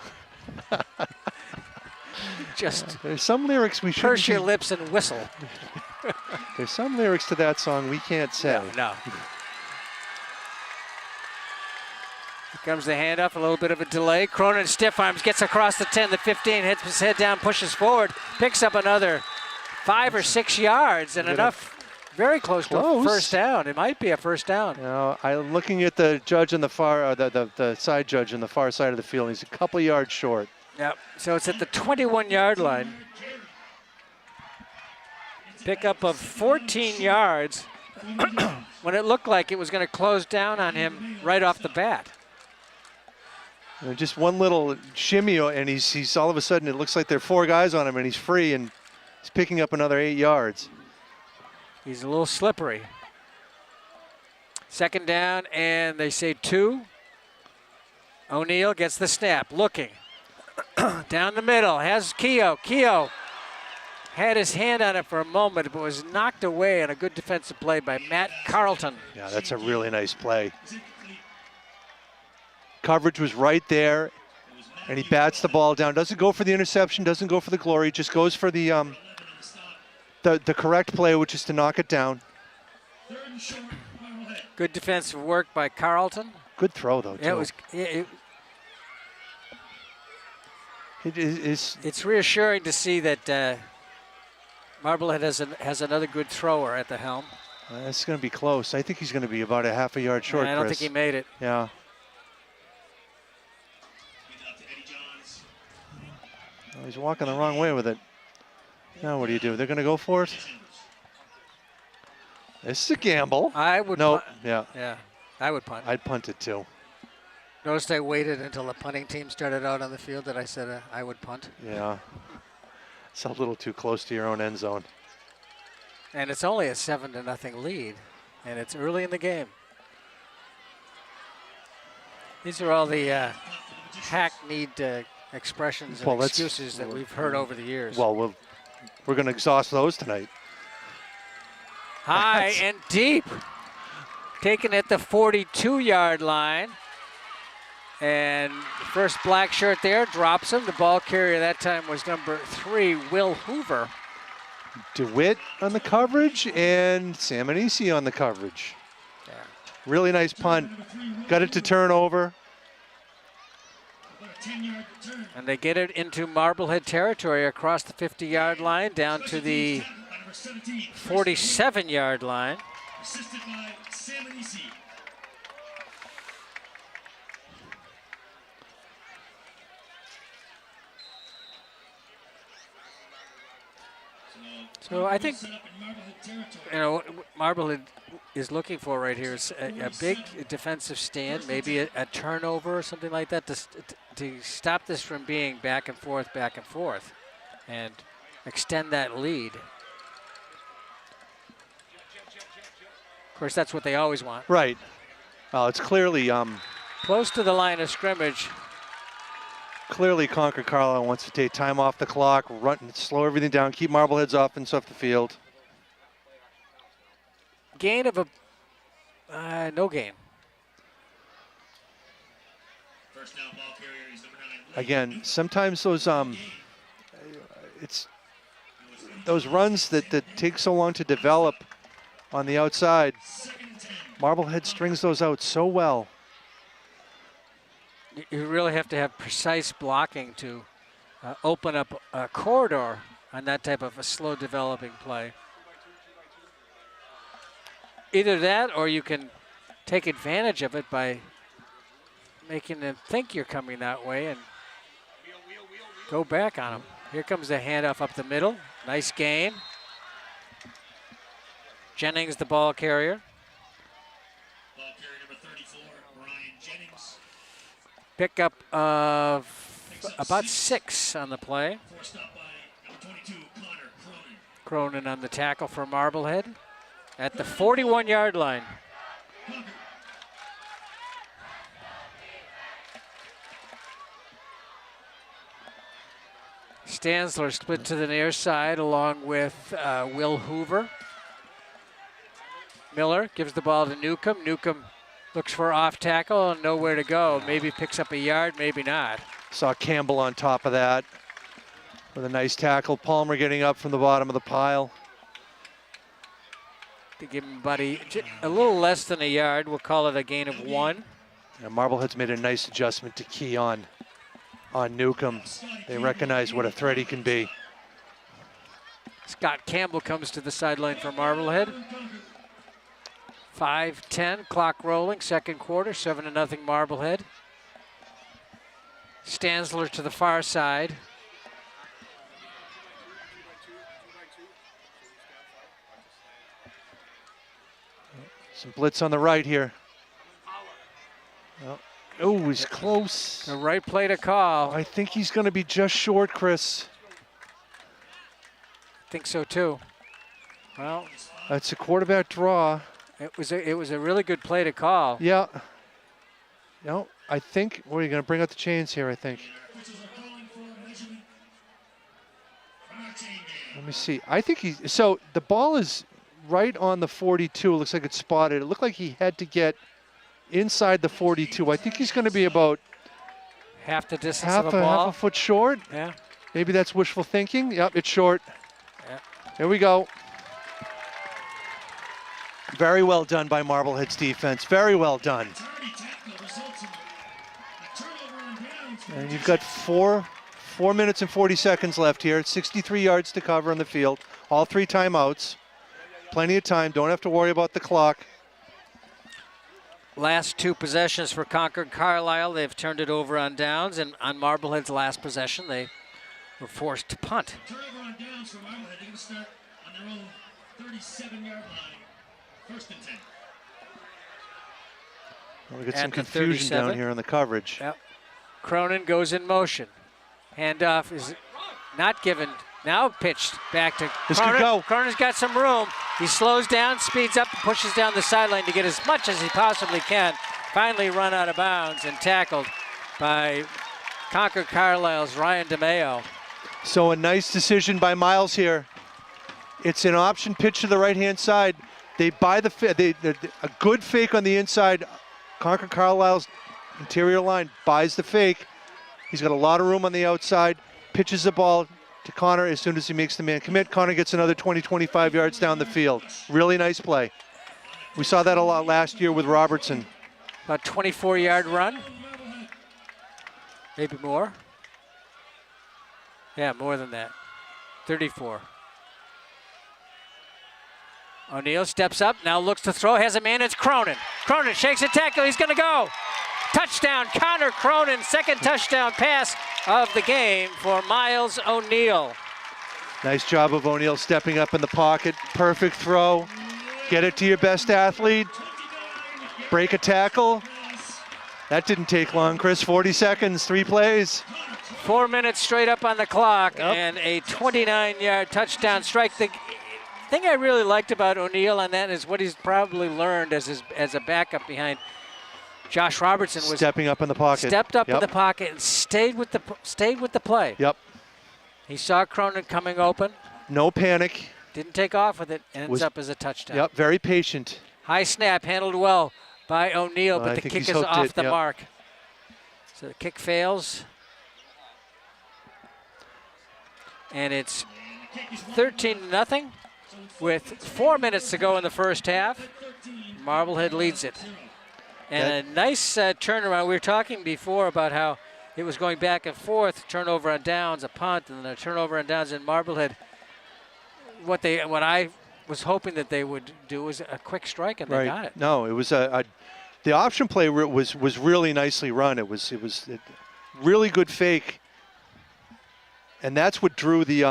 Just there's some lyrics we should purse your lips and whistle. There's some lyrics to that song we can't say. No. Here comes the handoff, a little bit of a delay. Cronin stiff arms, gets across the 10, the 15, hits his head down, pushes forward, picks up another 5 or 6 yards, and enough, very close to a first down. It might be a first down. You know, I'm looking at the judge in the far, the side judge on the far side of the field. He's a couple yards short. Yep, so it's at the 21-yard line. Pickup of 14 yards when it looked like it was going to close down on him right off the bat. And just one little shimmy, and he's all of a sudden, it looks like there are 4 guys on him, and he's free, and he's picking up another 8 yards. He's a little slippery. Second down, and they say 2. O'Neal gets the snap, looking. Down the middle, has Keogh. Keogh had his hand on it for a moment, but was knocked away on a good defensive play by Matt Carlton. Yeah, that's a really nice play. Coverage was right there, and he bats the ball down. Doesn't go for the interception, doesn't go for the glory, just goes for the correct play, which is to knock it down. Good defensive work by Carlton. Good throw, though, too. It's reassuring to see that Marblehead has another good thrower at the helm. It's going to be close. I think he's going to be about a half a yard short, I don't Chris. think he made it. Yeah. Oh, he's walking the wrong way with it. Now what do you do? They're going to go for it? This is a gamble. I would Nope. punt. Yeah. Yeah, I would punt. I'd punt it too. Noticed I waited until the punting team started out on the field that I said I would punt. Yeah. It's a little too close to your own end zone. And it's only a 7-0 lead, and it's early in the game. These are all the hackneyed expressions and excuses that we've heard over the years. Well, we're going to exhaust those tonight. High and deep. Taken at the 42-yard line. And the first black shirt there drops him. The ball carrier that time was number 3, Will Hoover. DeWitt on the coverage and Samonisi on the coverage. Yeah. Really nice punt. Got it to turn over. And they get it into Marblehead territory across the 50-yard line down to the 47-yard line. Assisted by Samonisi. So I think, Marblehead is looking for right here is a big defensive stand, maybe a turnover or something like that to stop this from being back and forth, and extend that lead. Of course, that's what they always want. Right. Well, it's clearly close to the line of scrimmage. Clearly, Concord-Carlisle wants to take time off the clock, run, slow everything down, keep Marblehead's offense off the field. Gain of no gain. First down ball carrier is number 9. Again, sometimes those those runs that take so long to develop on the outside, Marblehead strings those out so well. You really have to have precise blocking to open up a corridor on that type of a slow developing play. Either that or you can take advantage of it by making them think you're coming that way and go back on them. Here comes the handoff up the middle. Nice gain. Jennings, the ball carrier. Ball carrier number 34, Ryan Jennings. Pickup of about 6 on the play. Forced up by number 22, Connor Cronin. Cronin on the tackle for Marblehead at the 41-yard line. Stansler split to the near side along with Will Hoover. Miller gives the ball to Newcomb. Newcomb looks for off tackle and nowhere to go. Maybe picks up a yard, maybe not. Saw Campbell on top of that with a nice tackle. Palmer getting up from the bottom of the pile. To give him a little less than a yard. We'll call it a gain of 1. And Marblehead's made a nice adjustment to key on Newcomb. They recognize what a threat he can be. Scott Campbell comes to the sideline for Marblehead. 5:10, clock rolling, second quarter, 7-0 Marblehead. Stansler to the far side. Some blitz on the right here. Oh, he's close. The right play to call. I think he's going to be just short, Chris. Think so too. Well, That's a quarterback draw. it was a really good play to call. Yeah. No, I think we're going to bring out the chains here, I think. Let me see. I think so the ball is right on the 42. It looks like it's spotted. It looked like he had to get inside the 42. I think he's going to be about Half the distance half of the ball. a foot short. Yeah. Maybe that's wishful thinking. Yep, it's short. Yeah. Here we go. Very well done by Marblehead's defense. Very well done. And you've got 4 minutes and 40 seconds left here. 63 yards to cover on the field. All 3 timeouts. Plenty of time. Don't have to worry about the clock. Last 2 possessions for Concord-Carlisle. They've turned it over on downs, and on Marblehead's last possession, they were forced to punt. Turnover on downs for Marblehead. They're going to start on their own 37-yard line. 1st and 10. We get At some the confusion 37. down here on the coverage. Yep. Cronin goes in motion. Handoff is not given. Now pitched back to This Cronin. could go. Cronin's got some room. He slows down, speeds up, and pushes down the sideline to get as much as he possibly can. Finally run out of bounds and tackled by Concord-Carlisle's Ryan DeMeo. So a nice decision by Miles here. It's an option pitch to the right-hand side. They buy a good fake on the inside. Concord-Carlisle's interior line buys the fake. He's got a lot of room on the outside. Pitches the ball to Connor as soon as he makes the man commit. Connor gets another 20, 25 yards down the field. Really nice play. We saw that a lot last year with Robertson. About 24-yard run. Maybe more. Yeah, more than that. 34. O'Neal steps up, now looks to throw, has a man, it's Cronin. Cronin shakes a tackle, he's gonna go. Touchdown, Connor Cronin, second touchdown pass of the game for Miles O'Neal. Nice job of O'Neal stepping up in the pocket. Perfect throw. Get it to your best athlete. Break a tackle. That didn't take long, Chris. 40 seconds, 3 plays. 4 minutes straight up on the clock, Yep. and a 29-yard touchdown strike. The thing I really liked about O'Neal on that is what he's probably learned as a backup behind Josh Robertson was Stepping up in the pocket. stepped up Yep. in the pocket and stayed with the play. Yep. He saw Cronin coming open, No panic. didn't take off with it, ends Was- up as a touchdown. Yep, very patient. High snap handled well by O'Neal, I but the think kick he's is hooked off it, the yep. mark. So the kick fails. And it's 13-0 with 4 minutes to go in the first half. Marblehead leads it. And a nice turnaround. We were talking before about how it was going back and forth, turnover on downs, a punt, and then a turnover on downs in Marblehead. What I was hoping that they would do was a quick strike, and they got it. No, it was the option play was really nicely run. It was a really good fake, and that's what drew the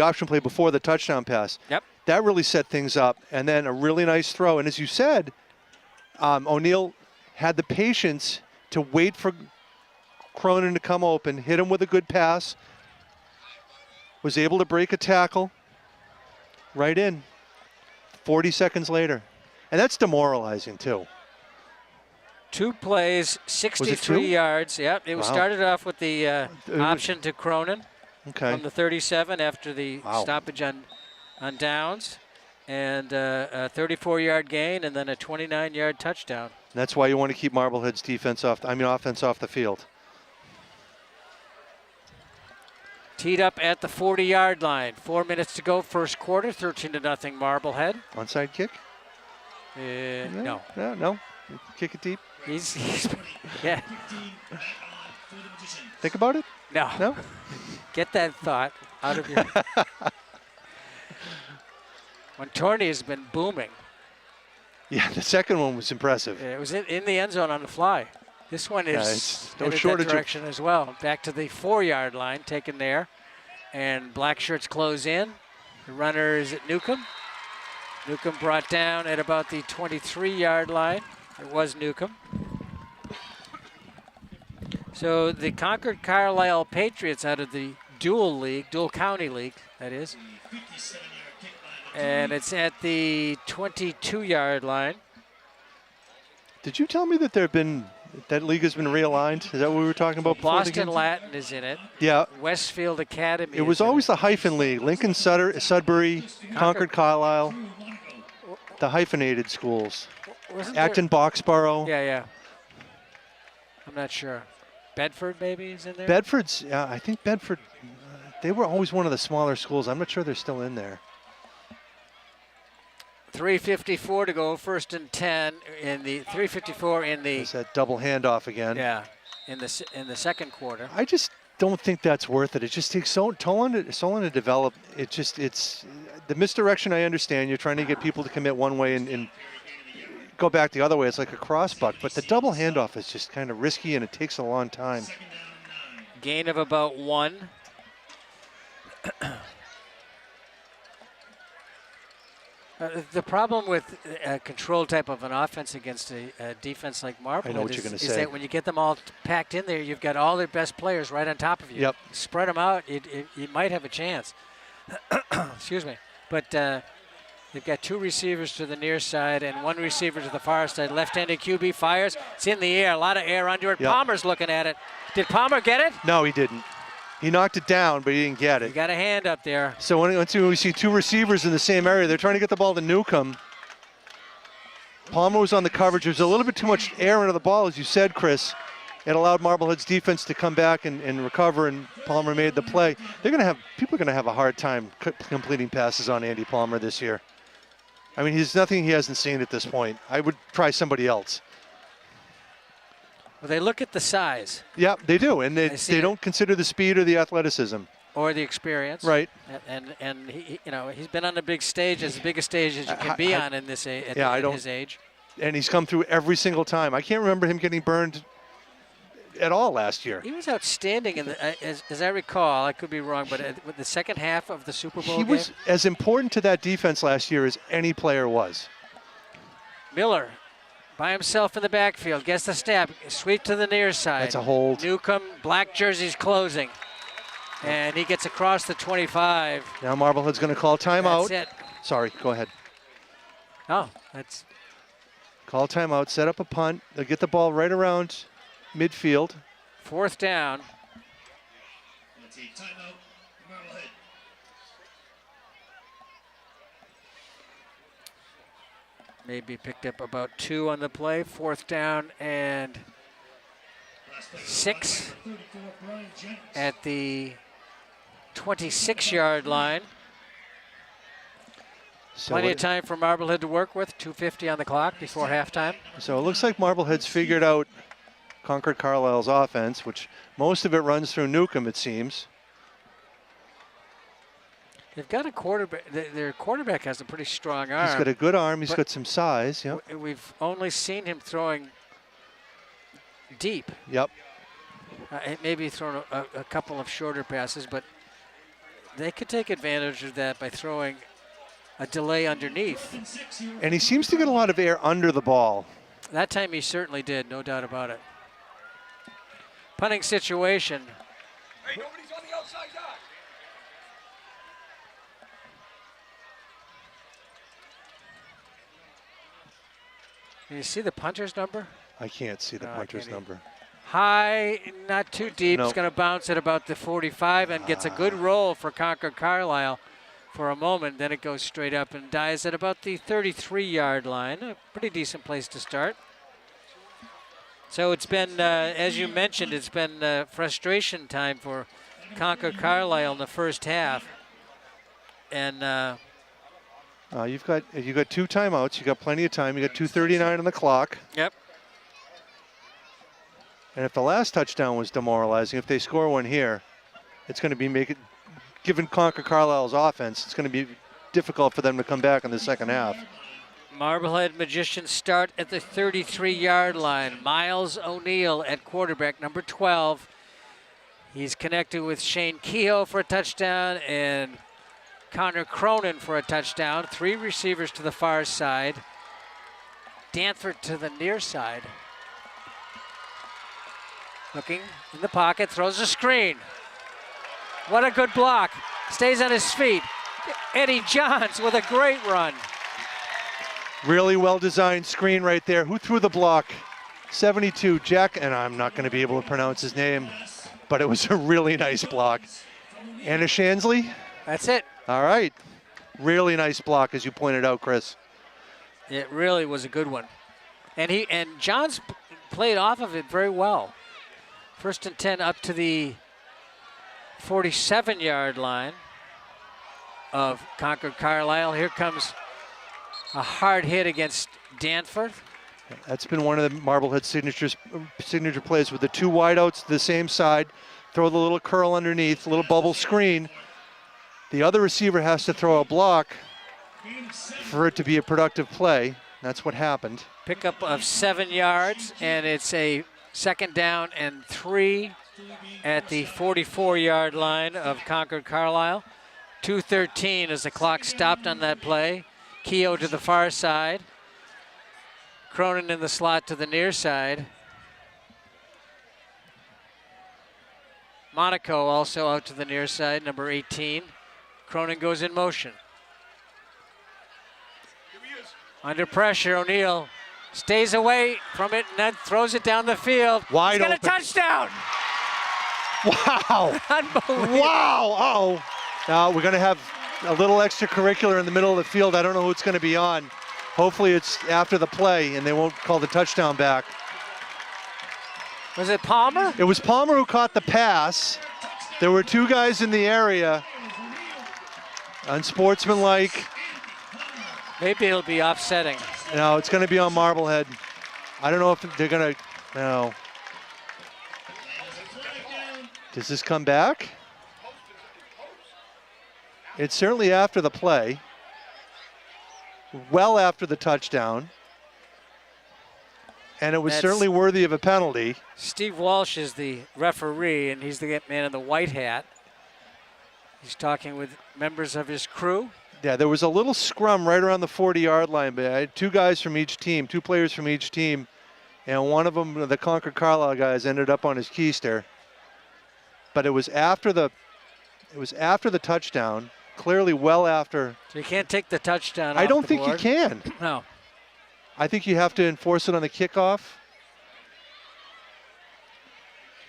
option play before the touchdown pass. Yep. That really set things up, and then a really nice throw. And as you said, O'Neal had the patience to wait for Cronin to come open, hit him with a good pass, was able to break a tackle right in 40 seconds later. And that's demoralizing, too. 2 plays, 63 yards. Yep, it was Wow. started off with the option to Cronin Okay. on the 37 after the Wow. stoppage on downs, and a 34-yard gain, and then a 29-yard touchdown. That's why you want to keep Marblehead's offense off the field. Teed up at the 40-yard line. 4 minutes to go, first quarter, 13-0 Marblehead. Onside kick? No. No. Kick it deep. Yeah. Think about it? No. No? Get that thought out of your. Montorni has been booming. Yeah, the second one was impressive. It was in the end zone on the fly. This one is it's no headed shortage that direction as well. Back to the 4-yard line, taken there. And black shirts close in. The runner is at Newcomb. Newcomb brought down at about the 23-yard line. It was Newcomb. So the Concord-Carlisle Patriots out of the dual county league, that is. And it's at the 22-yard line. Did you tell me that that league has been realigned? Is that what we were talking about before? Boston Latin is in it. Yeah. Westfield Academy. It was always the hyphen league. Lincoln, Sudbury, Concord-Carlisle, the hyphenated schools. Acton, Boxborough. Yeah. I'm not sure. Bedford maybe is in there? Bedford's, I think Bedford, they were always one of the smaller schools. I'm not sure they're still in there. 3:54 to go, 1st and 10 in the 3:54 in the. It's that double handoff again. Yeah, in the second quarter. I just don't think that's worth it. It just takes so long to develop. It's the misdirection. I understand you're trying to get people to commit one way and go back the other way. It's like a crossbuck, but the double handoff is just kind of risky and it takes a long time. Gain of about 1. The problem with a control type of an offense against a defense like Marblehead is that when you get them all packed in there, you've got all their best players right on top of you. Yep. Spread them out, you might have a chance. Excuse me. But they've got 2 receivers to the near side and 1 receiver to the far side. Left-handed QB fires. It's in the air. A lot of air under it. Yep. Palmer's looking at it. Did Palmer get it? No, he didn't. He knocked it down, but he didn't get it. He got a hand up there. So when we see 2 receivers in the same area, they're trying to get the ball to Newcomb. Palmer was on the coverage. There's a little bit too much air into the ball, as you said, Chris. It allowed Marblehead's defense to come back and recover, and Palmer made the play. People are going to have a hard time completing passes on Andy Palmer this year. I mean, there's nothing he hasn't seen at this point. I would try somebody else. Well, they look at the size. Yeah, they do, and they don't consider the speed or the athleticism. Or the experience. Right. And he, he's been on the big stage, as big a stage as you can be on in this at his age. And he's come through every single time. I can't remember him getting burned at all last year. He was outstanding in as I recall. I could be wrong, but with the second half of the Super Bowl game, he was as important to that defense last year as any player was. Miller by himself in the backfield, gets the snap, sweep to the near side. That's a hold. Newcomb, black jerseys closing. And he gets across the 25. Now Marblehead's going to call timeout. That's it. Sorry, go ahead. Oh, that's... Call timeout, set up a punt. They'll get the ball right around midfield. 4th down. Let's see, timeout, Marblehead. Maybe picked up about 2 on the play. 4th down and 6 at the 26-yard line. Plenty of time for Marblehead to work with. 2:50 on the clock before halftime. So it looks like Marblehead's figured out Concord-Carlisle's offense, which most of it runs through Newcomb, it seems. They've got a quarterback. Their quarterback has a pretty strong arm. He's got a good arm. He's got some size. Yep. We've only seen him throwing deep. Yep. Maybe thrown a couple of shorter passes, but they could take advantage of that by throwing a delay underneath. And he seems to get a lot of air under the ball. That time he certainly did, no doubt about it. Punting situation. Hey, nobody's on the outside yard. Can you see the punter's number? I can't see the punter's number. High, not too deep. Nope. It's going to bounce at about the 45 and gets a good roll for Concord-Carlisle for a moment. Then it goes straight up and dies at about the 33-yard line. A pretty decent place to start. So it's been, as you mentioned, it's been frustration time for Concord-Carlisle in the first half. And you've got 2 timeouts. You got plenty of time. You got 2:39 on the clock. Yep. And if the last touchdown was demoralizing, if they score one here, it's going to be given Concord-Carlisle's offense, it's going to be difficult for them to come back in the second half. Marblehead Magicians start at the 33-yard line. Miles O'Neill at quarterback, number 12. He's connected with Shane Kehoe for a touchdown and Connor Cronin for a touchdown. 3 receivers to the far side. Danford to the near side. Looking in the pocket, throws a screen. What a good block. Stays on his feet. Eddie Johns with a great run. Really well-designed screen right there. Who threw the block? 72, Jack, and I'm not going to be able to pronounce his name, but it was a really nice block. Anna Shansley? That's it. All right. Really nice block, as you pointed out, Chris. It really was a good one. And Johns played off of it very well. 1st and 10 up to the 47-yard line of Concord-Carlisle. Here comes a hard hit against Danford. That's been one of the Marblehead signature plays with the 2 wideouts to the same side. Throw the little curl underneath, little bubble screen. The other receiver has to throw a block for it to be a productive play. That's what happened. Pickup of 7 yards, and it's a 2nd down and 3 at the 44-yard line of Concord-Carlisle. 2:13 as the clock stopped on that play. Kehoe to the far side. Cronin in the slot to the near side. Monaco also out to the near side, number 18. Cronin goes in motion. Under pressure, O'Neill stays away from it and then throws it down the field. Wide He's got open. a touchdown! Wow! Unbelievable. Wow! Uh-oh. Now we're going to have a little extracurricular in the middle of the field. I don't know who it's going to be on. Hopefully it's after the play and they won't call the touchdown back. Was it Palmer? It was Palmer who caught the pass. There were 2 guys in the area. Unsportsmanlike. Maybe it'll be upsetting. No, it's going to be on Marblehead. I don't know if they're going to. No. Does this come back? It's certainly after the play. Well after the touchdown. And it was certainly worthy of a penalty. Steve Walsh is the referee, and he's the man in the white hat. He's talking with members of his crew. Yeah, there was a little scrum right around the 40-yard line, but I had 2 guys from each team, 2 players from each team, and one of them, the Concord-Carlisle guys, ended up on his keister. But it was after the touchdown, clearly well after. So you can't take the touchdown. I don't the think board. you can. No. I think you have to enforce it on the kickoff.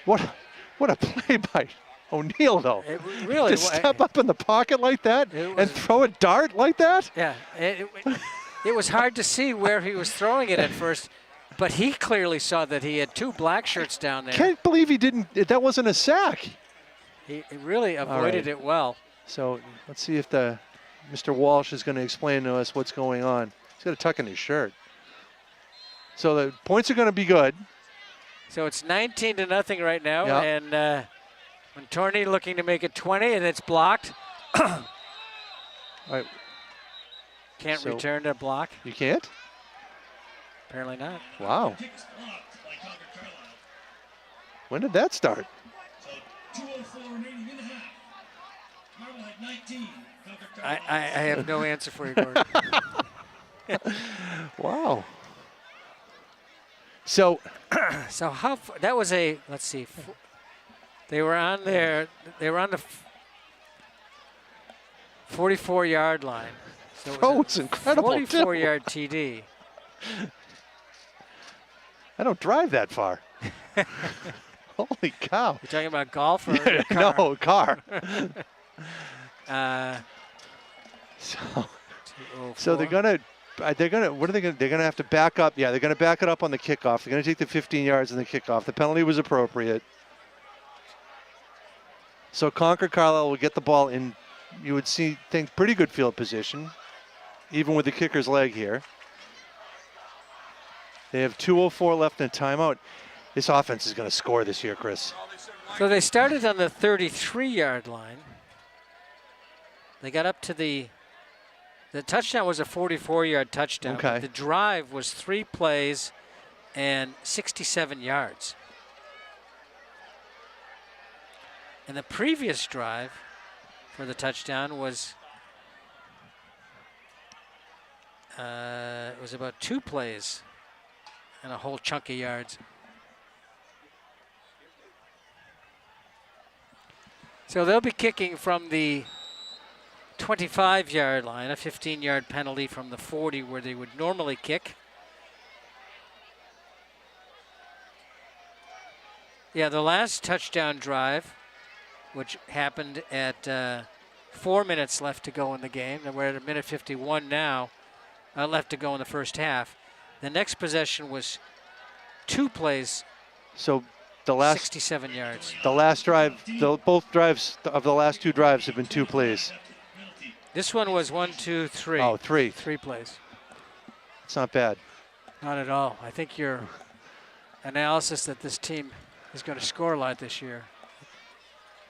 What a play by O'Neill, though. It really to step up in the pocket like that and throw a dart like that? Yeah, it was hard to see where he was throwing it at first, but he clearly saw that he had 2 black shirts down there. Can't believe he didn't. That wasn't a sack. He really avoided it well. So let's see if Mr. Walsh is going to explain to us what's going on. He's got a tuck in his shirt. So the points are going to be good. So it's 19-0 right now, Yep. and Torney looking to make it 20, and it's blocked. All right. Can't So- return to block. You can't? Apparently not. Wow. Kick is blocked by Concord-Carlisle. When did that start? So 2:04 remaining in the half. Marblehead 19. I Concord-Carlisle. have no answer for you, Gordon. Wow. So So that was a, let's see. They were on there. They were on the 44-yard line. So it was it's incredible. 44-yard TD. I don't drive that far. Holy cow. You're talking about golf or your car? No, car. So they're 204. gonna. What are they gonna? They're gonna have to back up. Yeah, they're gonna back it up on the kickoff. They're gonna take the 15 yards on the kickoff. The penalty was appropriate. So Concord-Carlisle will get the ball in. You would think pretty good field position, even with the kicker's leg here. They have 2:04 left in a timeout. This offense is going to score this year, Chris. So they started on the 33-yard line. They got up to the touchdown was a 44-yard touchdown. Okay. But the drive was 3 plays and 67 yards. And the previous drive for the touchdown was it was about 2 plays and a whole chunk of yards. So they'll be kicking from the 25-yard line, a 15-yard penalty from the 40 where they would normally kick. Yeah, the last touchdown drive, which happened at 4 minutes left to go in the game. And we're at 1:51 now, left to go in the first half. The next possession was 2 plays, So the last 67 yards. the last drive, both drives of the last 2 drives have been 2 plays. This one was 1, 2, 3. Oh, 3. 3 plays. It's not bad. Not at all. I think your analysis that this team is going to score a lot this year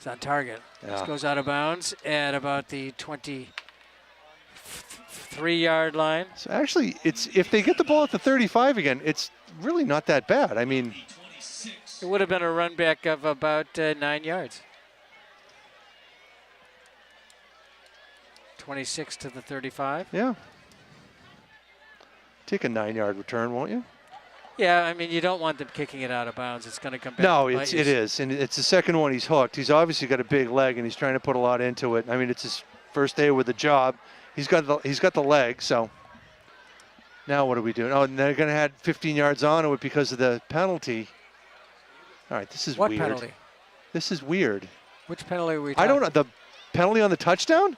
is on target. Yeah. This goes out of bounds at about the 23-yard line. So actually, it's if they get the ball at the 35 again, it's really not that bad. I mean, It would have been a run back of about 9 yards. 26 to the 35. yeah. Take a 9-yard return, won't you? Yeah, I mean, you don't want them kicking it out of bounds. It's going to come back. No, to bite you. it is, and it's the second one he's hooked. He's obviously got a big leg, and he's trying to put a lot into it. I mean, it's his first day with the job. He's got the leg. So now what are we doing? Oh, and they're going to add 15 yards onto it because of the penalty. All right, this is What weird. penalty? This is weird. Which penalty are we talking? I don't know. The penalty on the touchdown?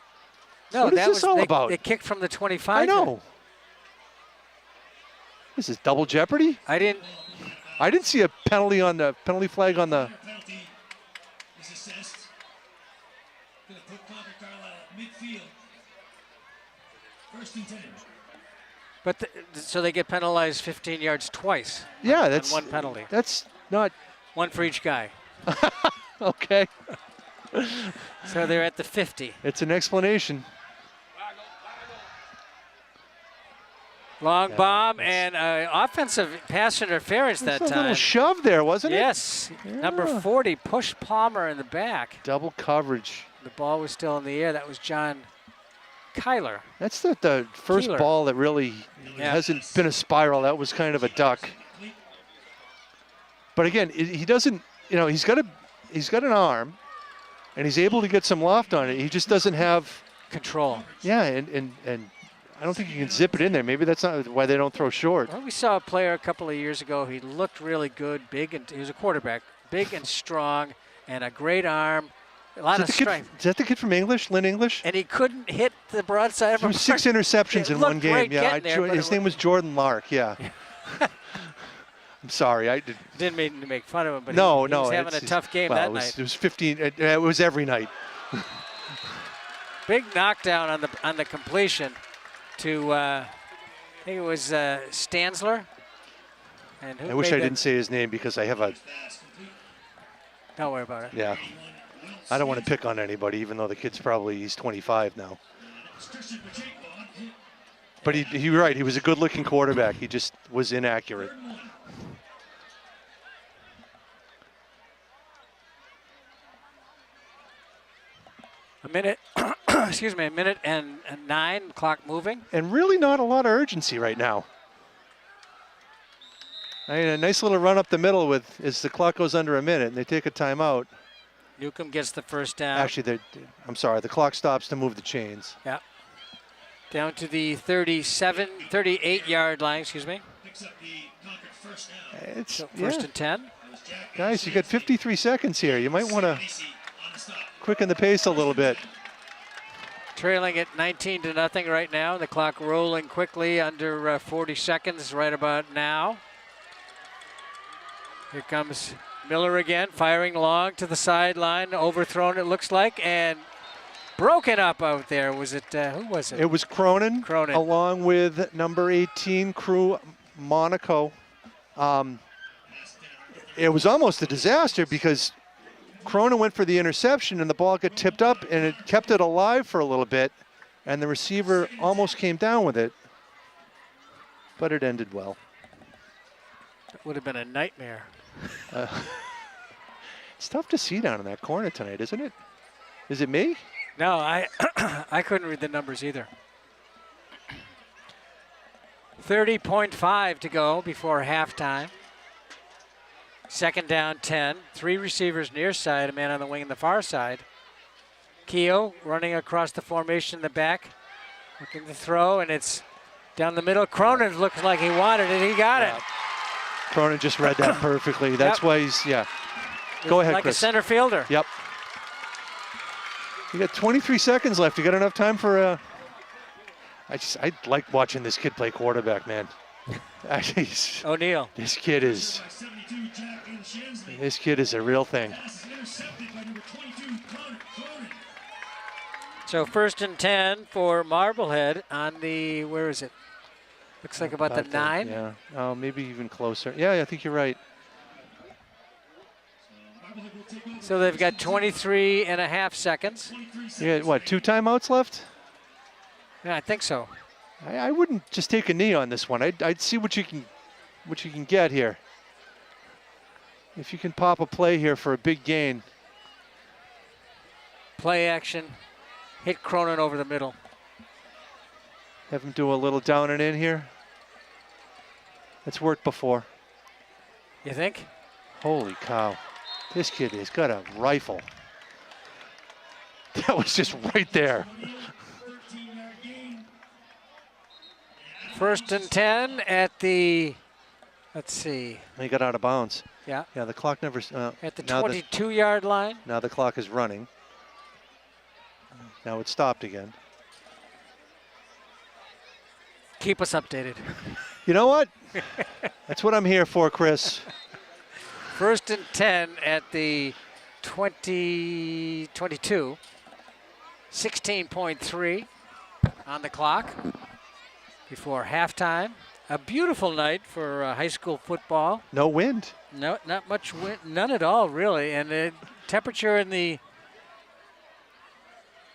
No, What is that this was all they, about? They kicked from the 25. I know. This is double jeopardy. I didn't. I didn't see a penalty on the penalty flag on the. Penalty is assessed. Gonna put Concord-Carlisle at midfield. 1st and 10. But so they get penalized 15 yards twice. Yeah, on that's one penalty. That's not One for each guy. okay. So they're at the 50. It's an explanation. Long Yeah, bomb that's- and offensive pass interference that There's a little time. shove there, wasn't it? Yes, number Yeah. 40 pushed Palmer in the back. Double coverage. The ball was still in the air. That was John Kyler. That's the first Keeler. ball that really Yeah. hasn't been a spiral. That was kind of a duck. But again, he doesn't. You know, he's got an arm, and he's able to get some loft on it. He just doesn't have. Control. Yeah, and I don't think you can zip it in there. Maybe that's not why they don't throw short. Well, we saw a player a couple of years ago. He looked really good, big, and he was a quarterback, big and strong, and a great arm, a lot of strength. Is that the kid from English, Lynn English? And he couldn't hit the broadside of There a was 6 interceptions It in one looked game. great Yeah, getting there, but his it name was Jordan Lark. Yeah. I'm sorry, I did. Didn't mean to make fun of him, but No, he was no, having a it's- tough game well, that it was, night. It was 15. It was every night. Big knockdown on the completion to I think it was Stansler. And who I wish made I that? didn't say his name because I have a. Don't worry about it. Yeah. I don't want to pick on anybody, even though the kid's he's 25 now. But you're right. He was a good-looking quarterback. He just was inaccurate. A minute, excuse me, a minute and 9, clock moving. And really not a lot of urgency right now. I mean, a nice little run up the middle as the clock goes under a minute, and they take a timeout. Newcomb gets the first down. Actually, I'm sorry. The clock stops to move the chains. Yeah. Down to the 38-yard line, excuse me. Picks up the Concord first down. It's So first yeah. and 10. Guys, you got 53 seconds here. You might want to Macy on the stop. quicken the pace a little bit. Trailing at 19-0 right now. The clock rolling quickly under 40 seconds right about now. Here comes Miller again, firing long to the sideline, overthrown it looks like, and broken up out there. Was it, who was it? It was Cronin, Cronin. along with number 18, Crew Monaco. it was almost a disaster because Cronin went for the interception and the ball got tipped up and it kept it alive for a little bit, and the receiver almost came down with it, but it ended well. That would have been a nightmare. It's tough to see down in that corner tonight, isn't it? Is it me? No, I I couldn't read the numbers either. 30.5 to go before halftime. Second down, 10. 3 receivers near side, a man on the wing on the far side. Keogh running across the formation in the back, looking to throw, and it's down the middle. Cronin looks like he wanted it. He got it. Cronin just read that perfectly. That's why he's, Go ahead, like Chris. a center fielder. Yep. You got 23 seconds left. You got enough time for I like watching this kid play quarterback, man. Actually, O'Neal. This kid is a real thing. So 1st and 10 for Marblehead on the, where is it? Looks like about the 9. Yeah. Oh, maybe even closer. Yeah, I think you're right. So they've got 23 and a half seconds. Yeah, what, 2 timeouts left? Yeah, I think so. I wouldn't just take a knee on this one. I'd see what you can get here. If you can pop a play here for a big gain. Play action. Hit Cronin over the middle. Have him do a little down and in here. It's worked before. You think? Holy cow. This kid has got a rifle. That was just right there. 1st and 10 at the, let's see. He got out of bounds. Yeah. Yeah, the clock never. At the now 22-yard line. Now the clock is running. Now it stopped again. Keep us updated. You know what? That's what I'm here for, Chris. 1st and 10 at the 22. 16.3 on the clock before halftime. A beautiful night for high school football. No wind. No, not much wind, none at all, really. And the temperature in the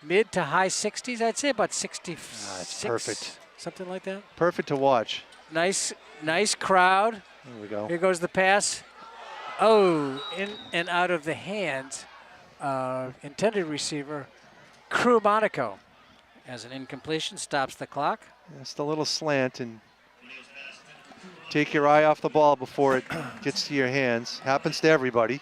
mid to high 60s, I'd say about 66. It's perfect. Something like that. Perfect to watch. Nice crowd. There we go. Here goes the pass. Oh, in and out of the hands of intended receiver, Crew Monaco. As an incompletion, stops the clock. Just a little slant and take your eye off the ball before it gets to your hands. Happens to everybody.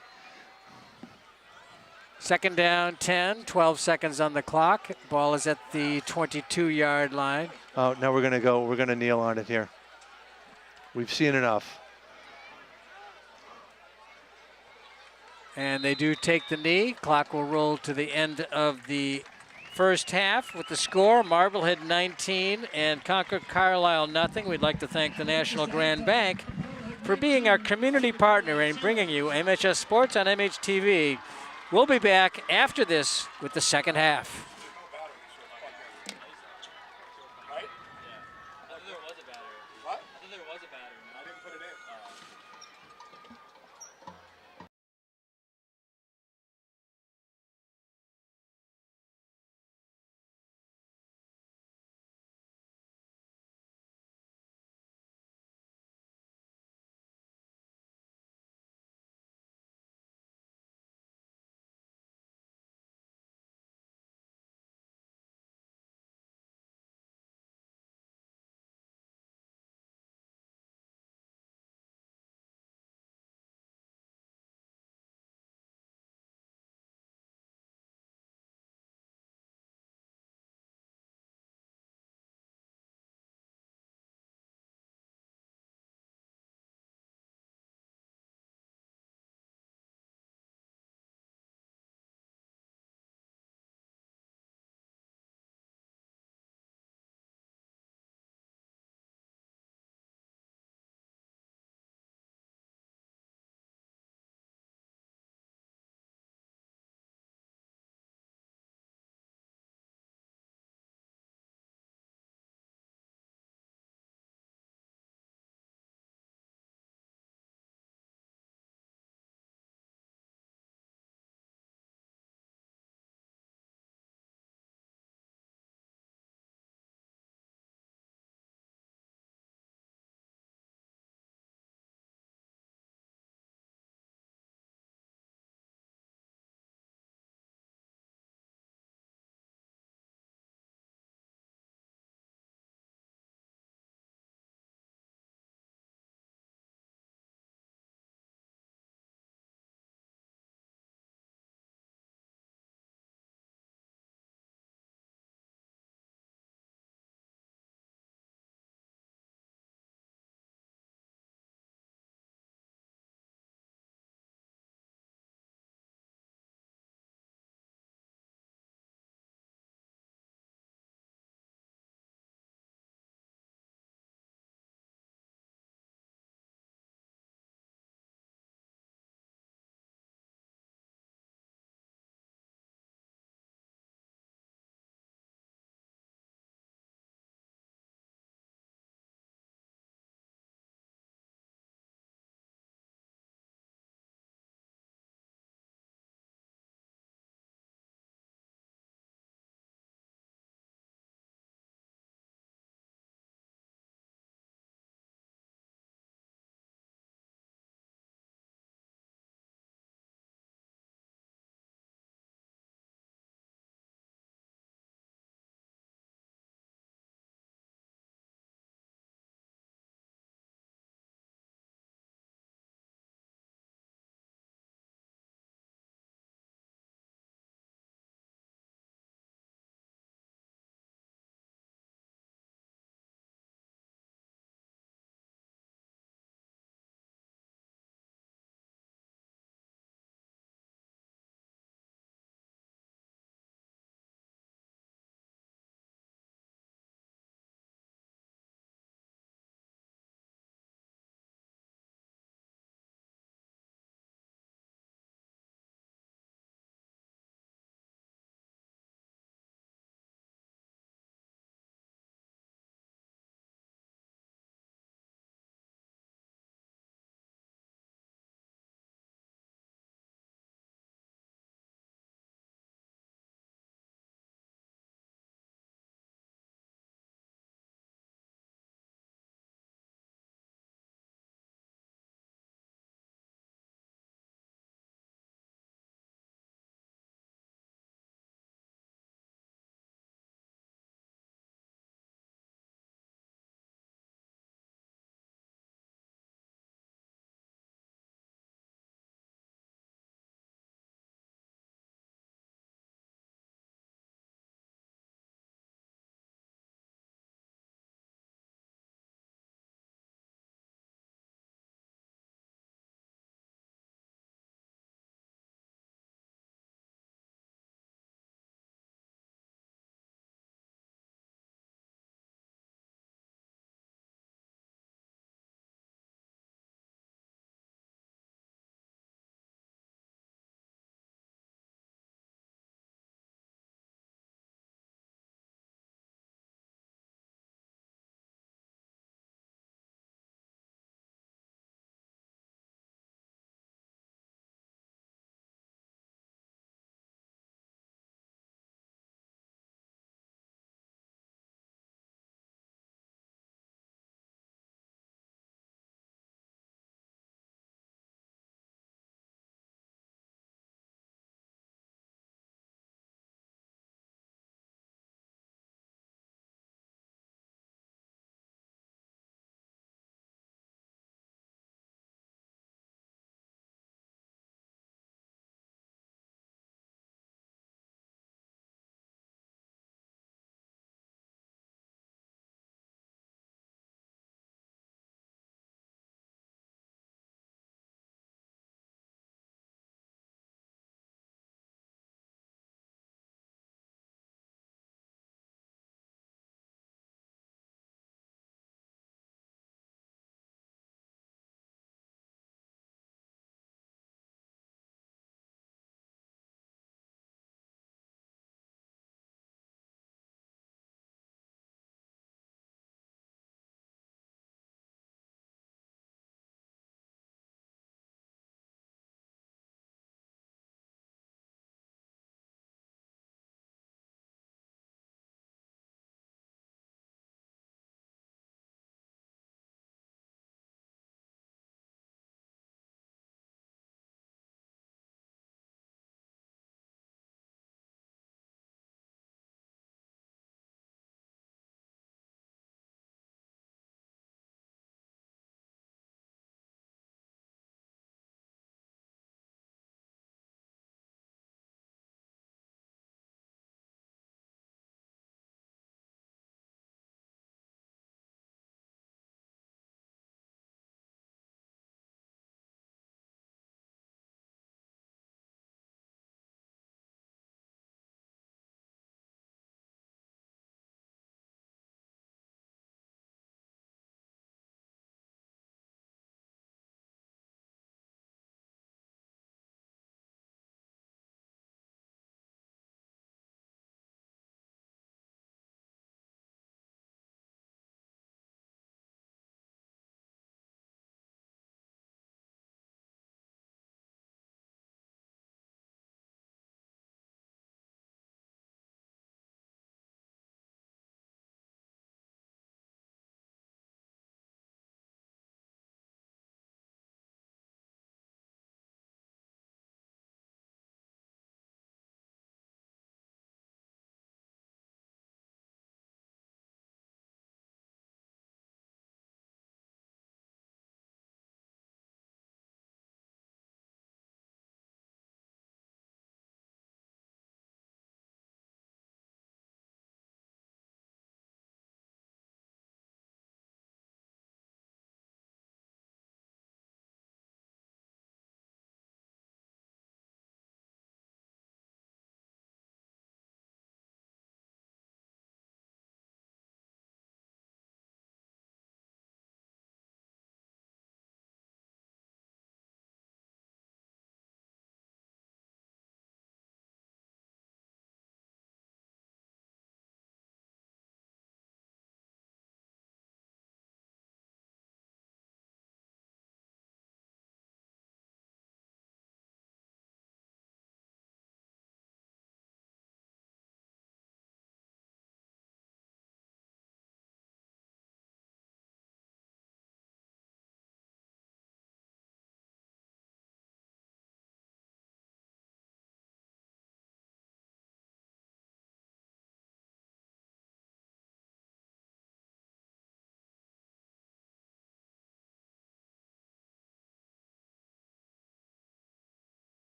2nd down, 10, 12 seconds on the clock. Ball is at the 22-yard line. Oh, now we're going to kneel on it here. We've seen enough. And they do take the knee. Clock will roll to the end of the first half with the score, Marblehead 19 and Concord-Carlisle nothing. We'd like to thank the National Grand Bank for being our community partner and bringing you MHS Sports on MHTV. We'll be back after this with the second half.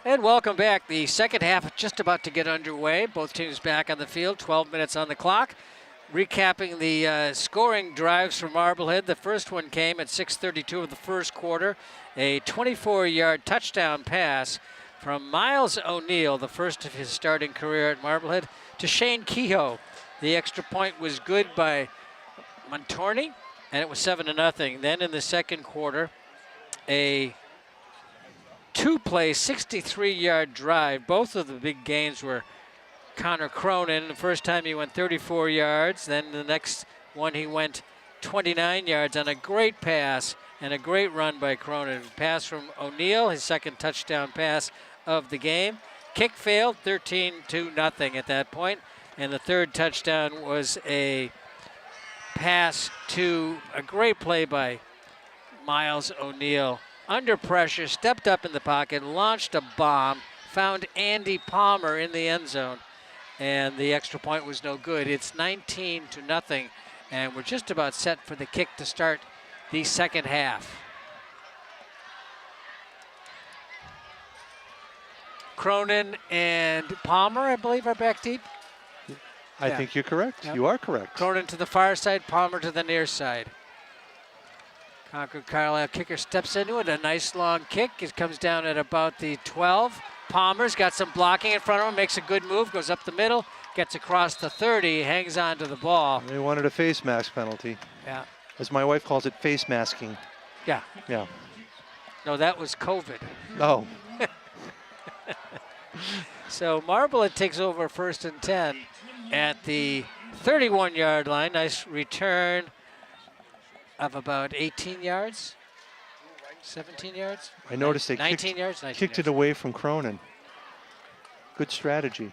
And welcome back. The second half just about to get underway. Both teams back on the field, 12 minutes on the clock. Recapping the scoring drives for Marblehead. The first one came at 6:32 of the first quarter. A 24-yard touchdown pass from Miles O'Neill, the first of his starting career at Marblehead, to Shane Kehoe. The extra point was good by Montorni, and it was 7-0. Then in the second quarter, a two-play 63-yard drive. Both of the big gains were Connor Cronin. The first time he went 34 yards. Then the next one he went 29 yards on a great pass and a great run by Cronin. Pass from O'Neill, his second touchdown pass of the game. Kick failed, 13-0 at that point. And the third touchdown was a pass to a great play by Miles O'Neill. Under pressure, stepped up in the pocket, launched a bomb, found Andy Palmer in the end zone, and the extra point was no good. It's 19-0, and we're just about set for the kick to start the second half. Cronin and Palmer, I believe, are back deep. I think you're correct. Yep. You are correct. Cronin to the far side, Palmer to the near side. Concord-Carlisle kicker steps into it, a nice long kick. It comes down at about the 12. Palmer's got some blocking in front of him, makes a good move, goes up the middle, gets across the 30, hangs on to the ball. They wanted a face mask penalty. Yeah. As my wife calls it, face masking. Yeah. Yeah. No, that was COVID. Oh. So Marblehead takes over 1st and 10 at the 31-yard line. Nice return of about 18 yards, 17 yards. I noticed they 19 yards. 19 kicked yards. it away from Cronin. Good strategy.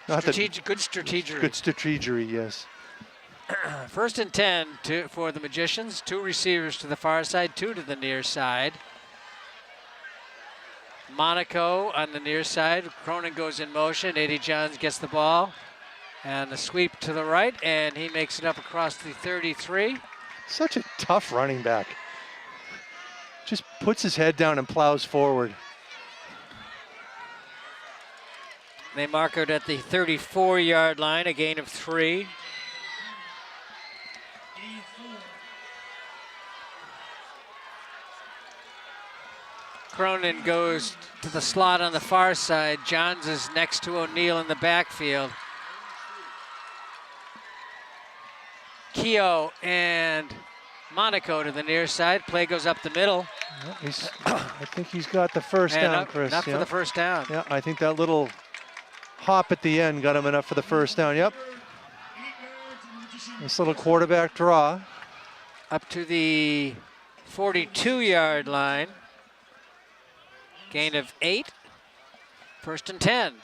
Not that- Good strategy. Good strategery, yes. 1st and 10 for the Magicians. Two receivers to the far side, two to the near side. Monaco on the near side. Cronin goes in motion. Eddie Johns gets the ball. And a sweep to the right, and he makes it up across the 33. Such a tough running back. Just puts his head down and plows forward. They mark it at the 34-yard line, a gain of 3. Cronin goes to the slot on the far side. Johns is next to O'Neill in the backfield. Kehoe and Monaco to the near side. Play goes up the middle. Yeah, I think he's got the first down, Chris. Enough for the first down. Yeah, I think that little hop at the end got him enough for the first down. Yep. This little quarterback draw. Up to the 42-yard line. Gain of 8. 1st and 10.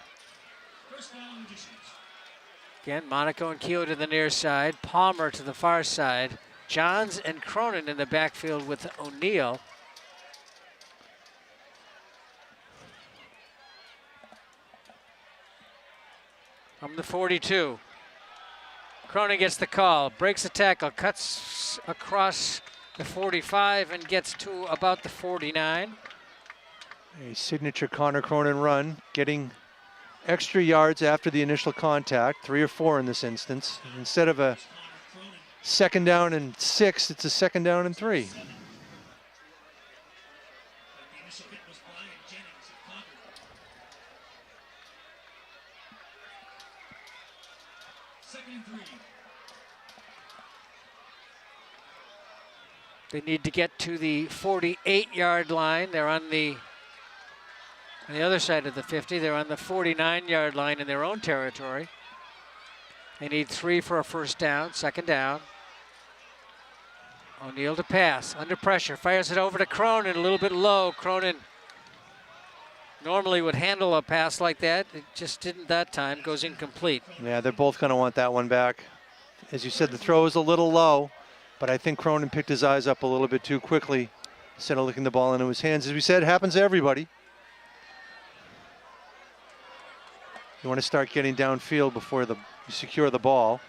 Again, Monaco and Kehoe to the near side. Palmer to the far side. Johns and Cronin in the backfield with O'Neill. From the 42. Cronin gets the call, breaks the tackle, cuts across the 45 and gets to about the 49. A signature Connor Cronin run, getting extra yards after the initial contact, 3 or 4 in this instance. Instead of a 2nd down and 6, it's a 2nd down and 3. They need to get to the 48-yard line. They're on the other side of the 50. They're on the 49-yard line in their own territory. They need 3 for a first down, 2nd down. O'Neill to pass, under pressure, fires it over to Cronin, a little bit low. Cronin normally would handle a pass like that. It just didn't that time, goes incomplete. Yeah, they're both going to want that one back. As you said, the throw is a little low, but I think Cronin picked his eyes up a little bit too quickly instead of looking the ball into his hands. As we said, it happens to everybody. You want to start getting downfield before you secure the ball.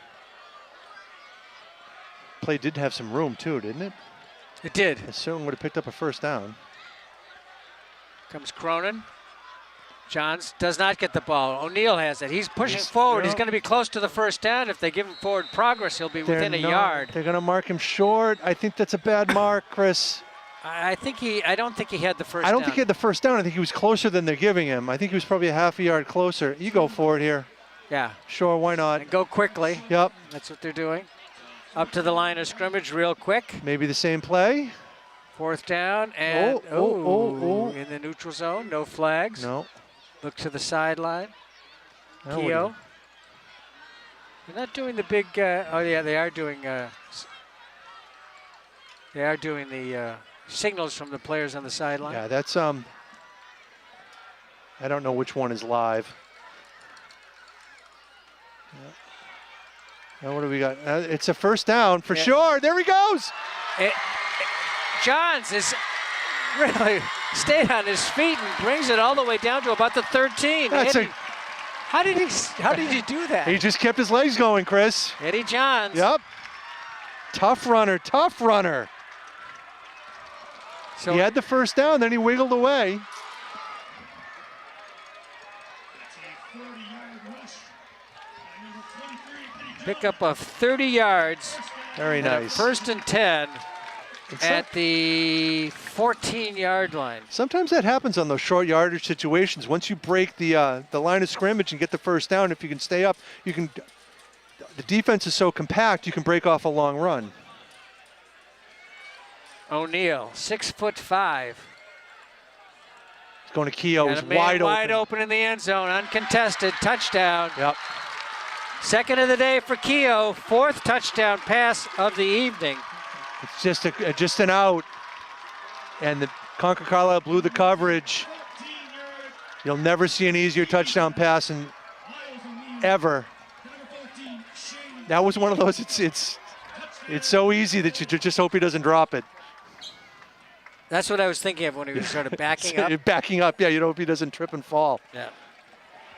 Play did have some room too, didn't it? It did. It certainly would have picked up a first down. Comes Cronin. Johns does not get the ball. O'Neal has it. He's pushing He's- forward. yeah. He's going to be close to the first down. If they give him forward progress, he'll be within a yard. They're going to mark him short. I think that's a bad mark, Chris. I don't think he had the first I don't down. think he had the first down. I think he was closer than they're giving him. I think he was probably a half a yard closer. You go for it here. Yeah. Sure, why not? And go quickly. Yep. That's what they're doing. Up to the line of scrimmage real quick. Maybe the same play. Fourth down and Oh. in the neutral zone. No flags. No. Look to the sideline. Now what do Keogh. you- They're not doing the big. Oh yeah, they are doing. They are doing the signals from the players on the sideline. Yeah, that's I don't know which one is live. Yeah. Now what do we got? It's a first down for sure. There he goes. Johns is really stayed on his feet and brings it all the way down to about the 13. That's how did he do that? He just kept his legs going, Chris. Eddie Johns. Yep. Tough runner, tough runner. So He had the first down, then he wiggled away. That's a 40-yard rush by number 23, pickup of 30 yards. Very And a nice. first and 10 And at the 14-yard line. sometimes that happens on those short yardage situations. Once you break the line of scrimmage and get the first down, if you can stay up, you can. The defense is so compact, you can break off a long run. O'Neal, 6'5". It's going to Keogh. And He's a man wide open. open in the end zone, uncontested, touchdown. Yep. Second of the day for Keogh, fourth touchdown pass of the evening. It's just an out, and the Concord-Carlisle blew the coverage. You'll never see an easier touchdown pass ever. That was one of those. It's so easy that you just hope he doesn't drop it. That's what I was thinking of when he was sort of backing up. Backing up, yeah. You hope he doesn't trip and fall. Yeah.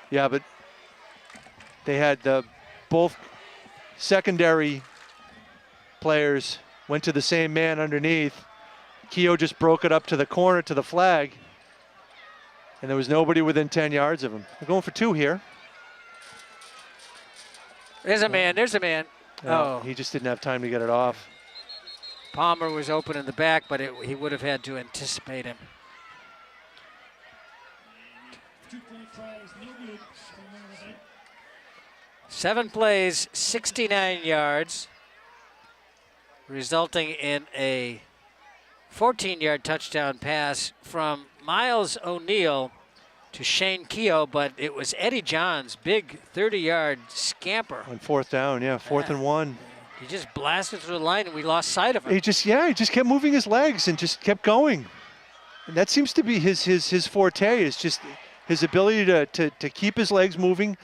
Yeah, but they had both secondary players went to the same man underneath. Keogh just broke it up to the corner to the flag, and there was nobody within 10 yards of him. We're going for two here. There's a man. There's a man. Oh, He just didn't have time to get it off. Palmer was open in the back, but he would have had to anticipate him. 2-point try is no good for Marblehead. 7 plays, 69 yards, resulting in a 14-yard touchdown pass from Miles O'Neal to Shane Keogh, but it was Eddie Johns' big 30-yard scamper. On fourth down, yeah, fourth and 1. He just blasted through the line, and we lost sight of him. He just kept moving his legs and just kept going. And that seems to be his forte, is just his ability to keep his legs moving.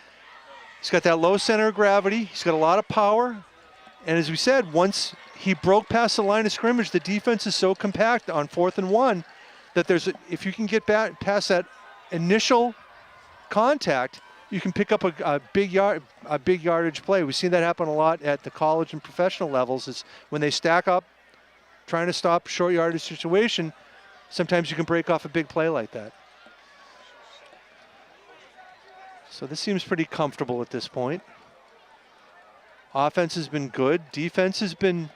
He's got that low center of gravity. He's got a lot of power. And as we said, once he broke past the line of scrimmage, the defense is so compact on fourth and 1 that if you can get back past that initial contact, you can pick up a big yardage play. We've seen that happen a lot at the college and professional levels. Is when they stack up, trying to stop a short yardage situation, sometimes you can break off a big play like that. So this seems pretty comfortable at this point. Offense has been good. Defense has been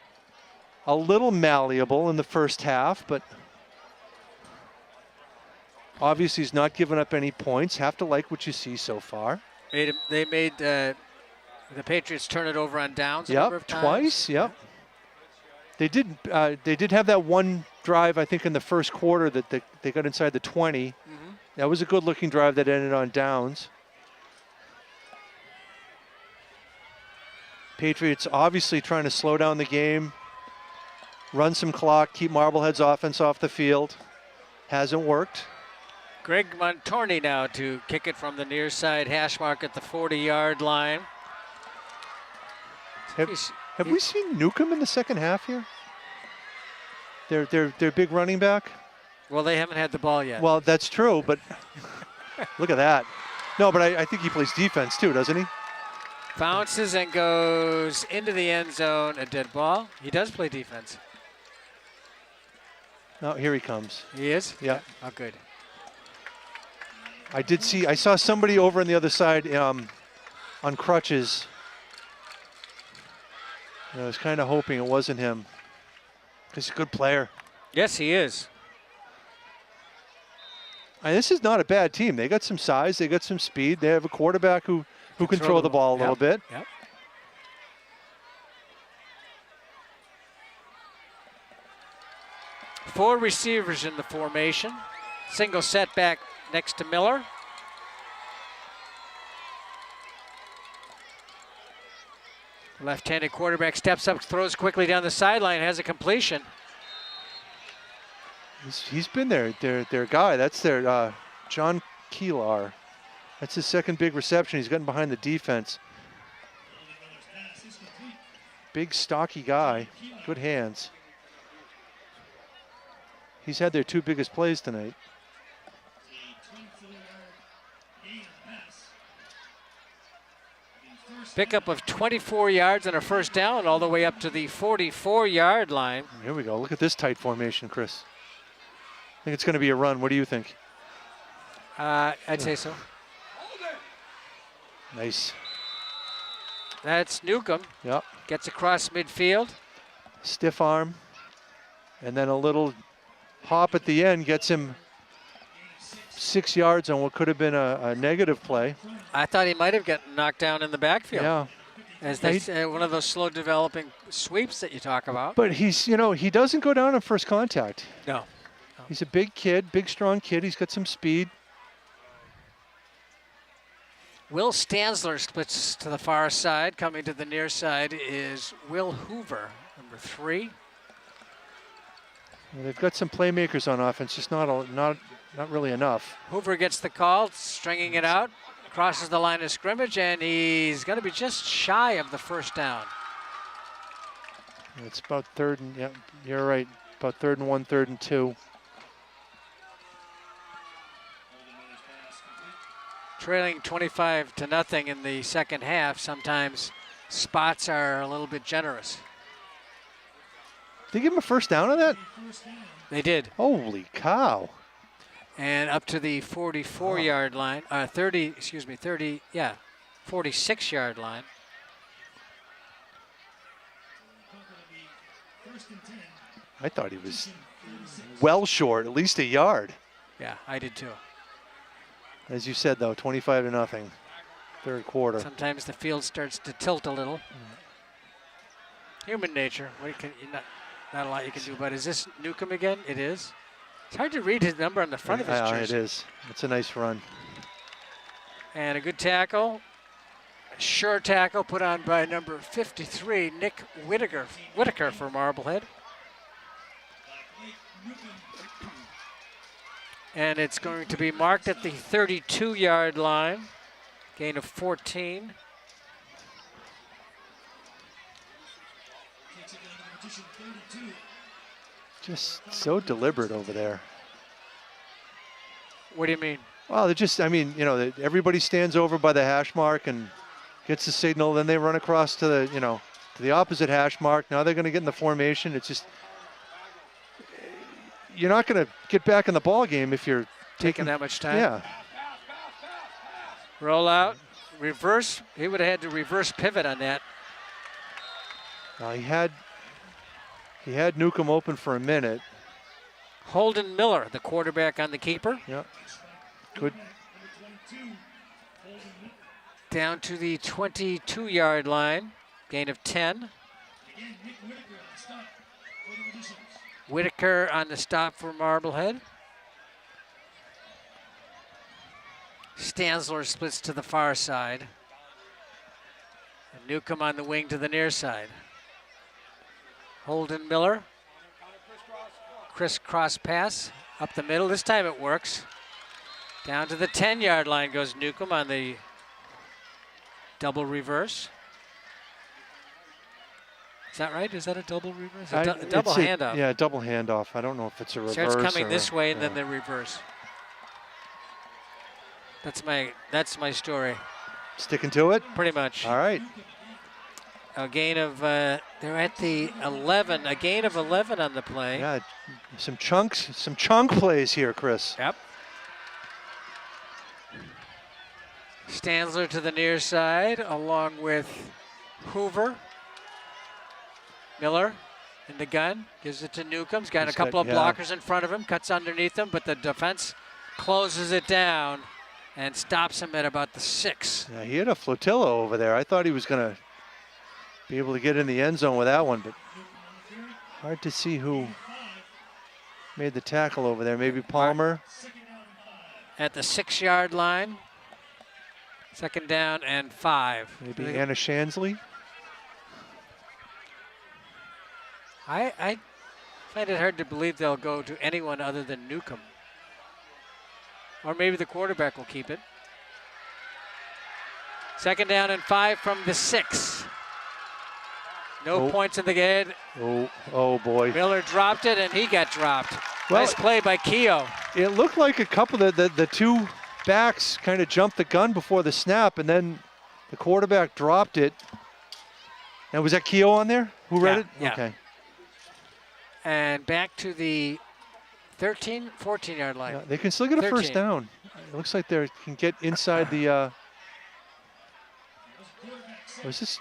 a little malleable in the first half, but obviously he's not given up any points. Have to like what you see so far. They made the Patriots turn it over on downs a number of times. Twice. Yep. They did have that one drive, I think, in the first quarter that they got inside the 20. Mm-hmm. That was a good-looking drive that ended on downs. Patriots obviously trying to slow down the game, run some clock, keep Marblehead's offense off the field. Hasn't worked. Greg Montorni now to kick it from the near side hash mark at the 40-yard line. Have we seen Newcomb in the second half here? Their big running back? Well, they haven't had the ball yet. Well, that's true, but look at that. No, but I think he plays defense too, doesn't he? Bounces and goes into the end zone, a dead ball. He does play defense. No, here he comes. He is? Yeah. Oh, good. I saw somebody over on the other side on crutches. I was kind of hoping it wasn't him. He's a good player. Yes, he is. And this is not a bad team. They got some size. They got some speed. They have a quarterback who can throw the ball a little bit. Yep. Four receivers in the formation. Single setback next to Miller. Left-handed quarterback steps up, throws quickly down the sideline, has a completion. He's been their guy. That's their John Keelar. That's his second big reception. He's gotten behind the defense. Big, stocky guy. Good hands. He's had their two biggest plays tonight. Pickup of 24 yards and a first down all the way up to the 44-yard line. Here we go. Look at this tight formation, Chris. I think it's going to be a run. What do you think? I'd say so. Nice. That's Newcomb. Yep. Gets across midfield. Stiff arm. And then a little hop at the end gets him 6 yards on what could have been a negative play. I thought he might have gotten knocked down in the backfield. Yeah. As that's one of those slow developing sweeps that you talk about. But he's, he doesn't go down on first contact. No. He's a big kid, big, strong kid. He's got some speed. Will Stansler splits to the far side. Coming to the near side is Will Hoover, number 3. Well, they've got some playmakers on offense, just not really enough. Hoover gets the call, stringing it out, crosses the line of scrimmage, and he's going to be just shy of the first down. It's about third and, yeah, you're right, about 3rd and 1, 3rd and 2. Trailing 25-0 in the second half. Sometimes spots are a little bit generous. Did they give him a first down on that? They did. Holy cow. And up to the 44-yard line, 46-yard line. I thought he was well short, at least a yard. Yeah, I did too. As you said, though, 25-0, third quarter. Sometimes the field starts to tilt a little. Human nature. Not a lot you can do. But is this Newcomb again? It is. It's hard to read his number on the front of his jersey. It is. It's a nice run. And a good tackle. A sure tackle put on by number 53, Nick Whitaker for Marblehead. And it's going to be marked at the 32-yard line. Gain of 14. Just so deliberate over there. What do you mean? Well, they're just, everybody stands over by the hash mark and gets the signal. Then they run across to the opposite hash mark. Now they're going to get in the formation. It's just, you're not going to get back in the ball game if you're taking that much time. Yeah. Roll out, reverse. He would have had to reverse pivot on that. He had Newcomb open for a minute. Holden Miller, the quarterback on the keeper. Yep. Good. Down to the 22-yard line. Gain of 10. Whitaker on the stop for Marblehead. Stansler splits to the far side. And Newcomb on the wing to the near side. Holden Miller. Crisscross pass up the middle. This time it works. Down to the 10-yard line goes Newcomb on the double reverse. Is that right? Is that a double reverse? A double handoff. Yeah, double handoff. I don't know if it's a reverse. Starts coming this way and then the reverse. That's my story. Sticking to it? Pretty much. All right. A gain of, they're at the 11. A gain of 11 on the play. Yeah, some chunk plays here, Chris. Yep. Stanzler to the near side, along with Hoover. Miller in the gun, gives it to Newcomb's. Got a couple of blockers in front of him, cuts underneath him, but the defense closes it down and stops him at about the 6. Yeah, he had a flotilla over there. I thought he was going to be able to get in the end zone with that one, but hard to see who made the tackle over there. Maybe Palmer. At the 6-yard line. 2nd down and 5. Maybe Anna Shansley. I find it hard to believe they'll go to anyone other than Newcomb. Or maybe the quarterback will keep it. 2nd down and 5 from the 6. No points in the game. Oh boy. Miller dropped it and he got dropped. Well, nice play by Keogh. It looked like a couple of the two backs kind of jumped the gun before the snap, and then the quarterback dropped it. And was that Keogh on there? Who read it? Yeah. Okay. And back to the 13, 14-yard line. Yeah, they can still get a 13. first down. It looks like they can get inside the. Was this?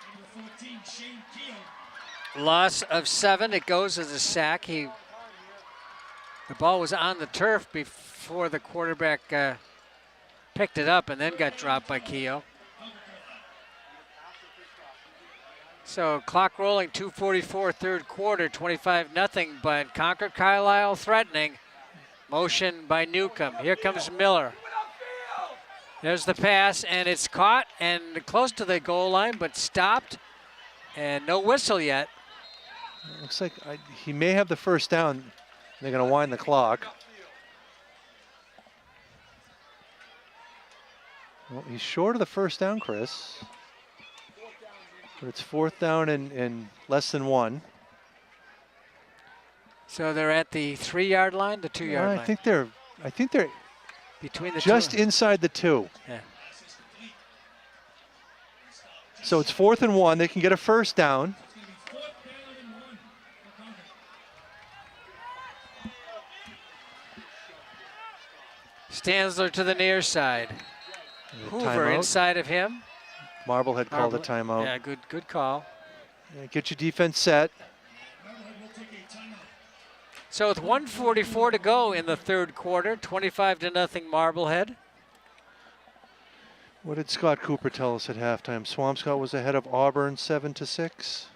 Loss of 7. It goes as a sack. The ball was on the turf before the quarterback picked it up and then got dropped by Keogh. So clock rolling, 2:44, 3rd quarter, 25-0, but Concord-Carlisle threatening. Motion by Newcomb. Here comes Miller. There's the pass, and it's caught and close to the goal line, but stopped, and no whistle yet. Looks like he may have the first down. They're going to wind the clock. Well, he's short of the first down, Chris. But it's 4th down and less than 1. So they're at the 3-yard line, the 2-yard line. I think they're between the just two. inside the 2. Yeah. So it's 4th and 1. They can get a first down. Stanzler to the near side. Hoover Timeout. inside of him. Marblehead called a timeout. Yeah, good call. Yeah, get your defense set. So with 1:44 to go in the 3rd quarter, 25-0 Marblehead. What did Scott Cooper tell us at halftime? Swampscott was ahead of Auburn 7-6.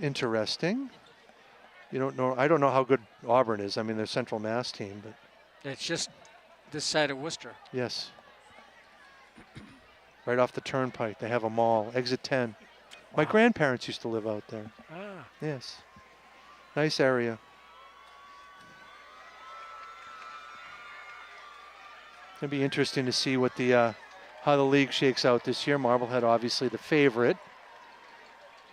Interesting. You don't know. I don't know how good Auburn is. I mean, they're Central Mass team, but It's just this side of Worcester. yes. Right off the turnpike, they have a mall. Exit 10. My grandparents used to live out there. Ah. Yes. Nice area. It's going to be interesting to see what how the league shakes out this year. Marblehead, obviously the favorite.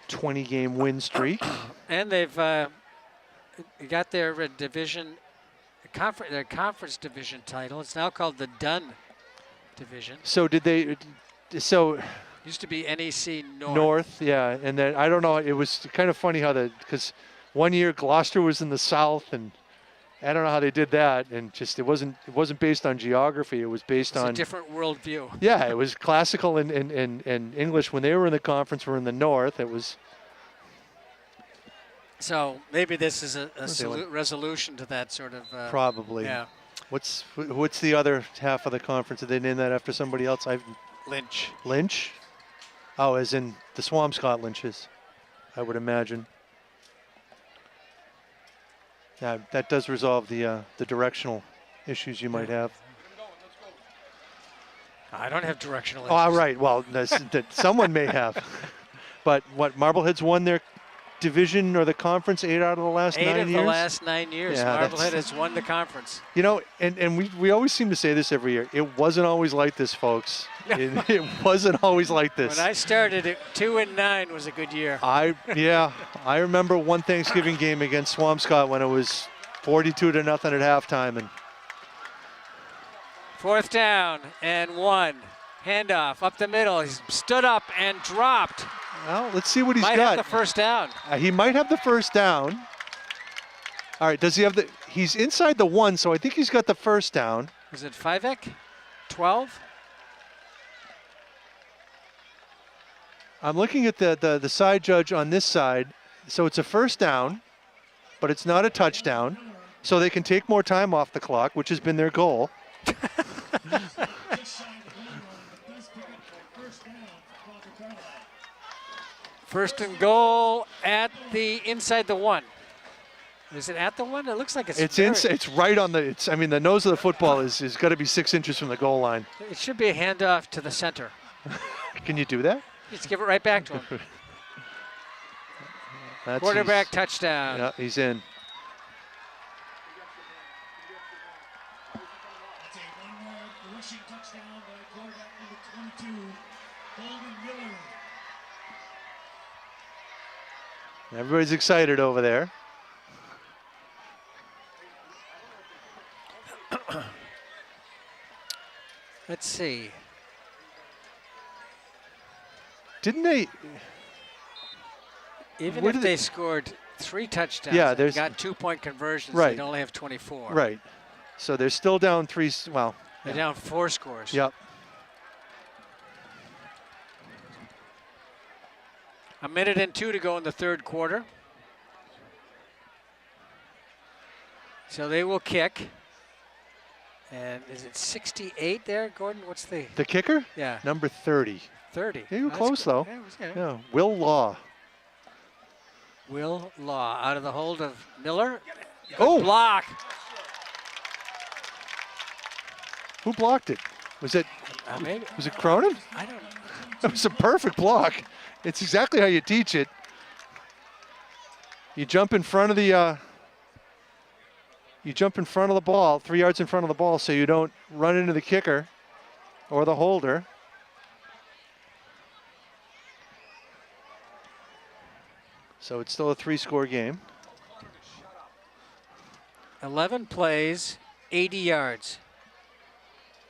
20-game win streak. And they've got their their conference division title. It's now called the Dunn Division. So did they? So Used to be NEC North. North, yeah, and then I don't know. It was kind of funny how because one year Gloucester was in the south, and I don't know how they did that. And just it wasn't based on geography. It was based on a different worldview. Yeah, it was classical and English when they were in the conference. Were in the north. It was. So maybe this is a resolution to that sort of. Probably. Yeah. What's the other half of the conference? Did they name that after somebody else? Lynch. Lynch? Oh, as in the Swampscott Lynches, I would imagine. Yeah, that does resolve the directional issues you might have. I don't have directional. Oh, right. Well, someone may have. But what, Marblehead's won their division or the conference 8 out of the last 9 years? 8 of the last 9 years. Yeah, Marblehead has won the conference. You know, and we always seem to say this every year. It wasn't always like this, folks. It wasn't always like this. When I started, 2-9 was a good year. I remember one Thanksgiving game against Swampscott when it was 42-0 at halftime, and 4th down and 1. Handoff up the middle. He's stood up and dropped. well, let's see what he's Might got. have the first down. He might have the first down. All right, does he have he's inside the 1, so I think he's got the first down. Is it Fivek? 12. I'm looking at the side judge on this side. So it's a first down, but it's not a touchdown. So they can take more time off the clock, which has been their goal. Just shy of the goal line, but does pick up the first down for Concord-Carlisle. First and goal at the inside the 1. Is it at the 1? It looks like it's. It's right on the. I mean, the nose of the football is got to be 6 inches from the goal line. It should be a handoff to the center. Can you do that? Just give it right back to him. Quarterback touchdown. Yeah, he's in. That's a 1-yard rushing touchdown by quarterback number 22, Golden Miller. Everybody's excited over there. Let's see. Didn't they? Even Where if did they scored 3 touchdowns, Yeah, and there's- got 2-point conversions, Right. they'd only have 24. Right. So they're still down 3. Well, They're down 4 scores. yep. A minute and 2 to go in the third quarter. So they will kick. And is it 68 there, Gordon? What's the? The kicker? Yeah, Number 30. 30. Yeah, you were That's close, good. though. Yeah, it was good. Yeah. Will Law. Will Law out of the hold of Miller. Good Oh! block. Who blocked it? Was it Maybe. was it Cronin? I don't know. It was a perfect block. It's exactly how you teach it. You jump in front of the ball, 3 yards in front of the ball, so you don't run into the kicker or the holder. So it's still a 3-score game. 11 plays, 80 yards,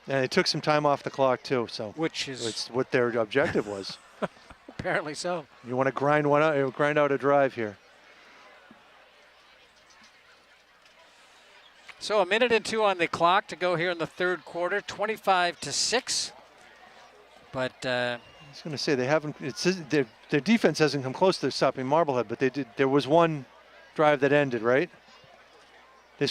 And it took some time off the clock too, so which is it's what their objective was. apparently so. You want to grind out a drive here. So a minute and 2 on the clock to go here in the third quarter, 25-6. But I was going to say they haven't. Their defense hasn't come close to stopping Marblehead, but they did. There was one drive that ended, right? They've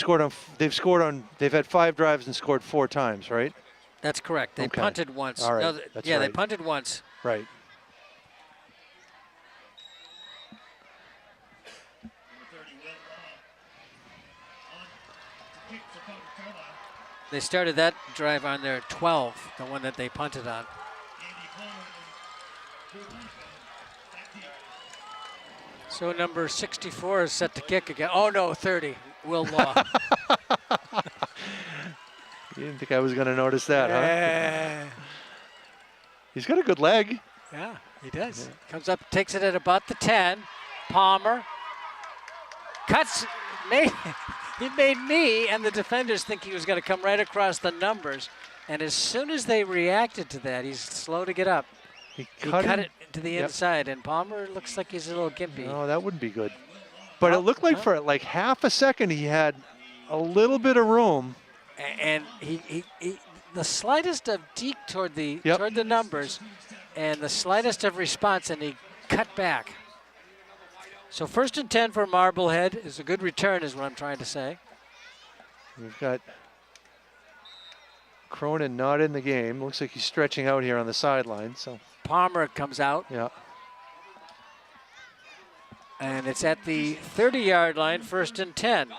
had 5 drives and scored 4 times, right? that's correct. They Okay. punted once. All right, No, that's yeah, they right. punted once. Right. Number 30, Will Law. On to kick for Concord-Carlisle. They started that drive on their 12, the one that they punted on. Andy Palmer and Drew Lampkin back deep. So number 64 is set to kick again. Oh no, 30. Will Law. You didn't think I was going to notice that, huh? Yeah. He's got a good leg. Yeah, he does. Comes up, takes it at about the 10. Palmer cuts. He made me and the defenders think he was going to come right across the numbers. And as soon as they reacted to that, he's slow to get up. He He cut cut him. it to the Yep. inside, and Palmer looks like he's a little gimpy. No, that wouldn't be good. But it Well, looked like well. for like half a second he had a little bit of room. And he the slightest of deke toward the Yep. toward the numbers, and the slightest of response, and he cut back. So 1st and 10 for Marblehead is a good return, is what I'm trying to say. We've got Cronin not in the game. Looks like he's stretching out here on the sideline. So Palmer comes out, yeah, and it's at the 30-yard line, 1st and 10.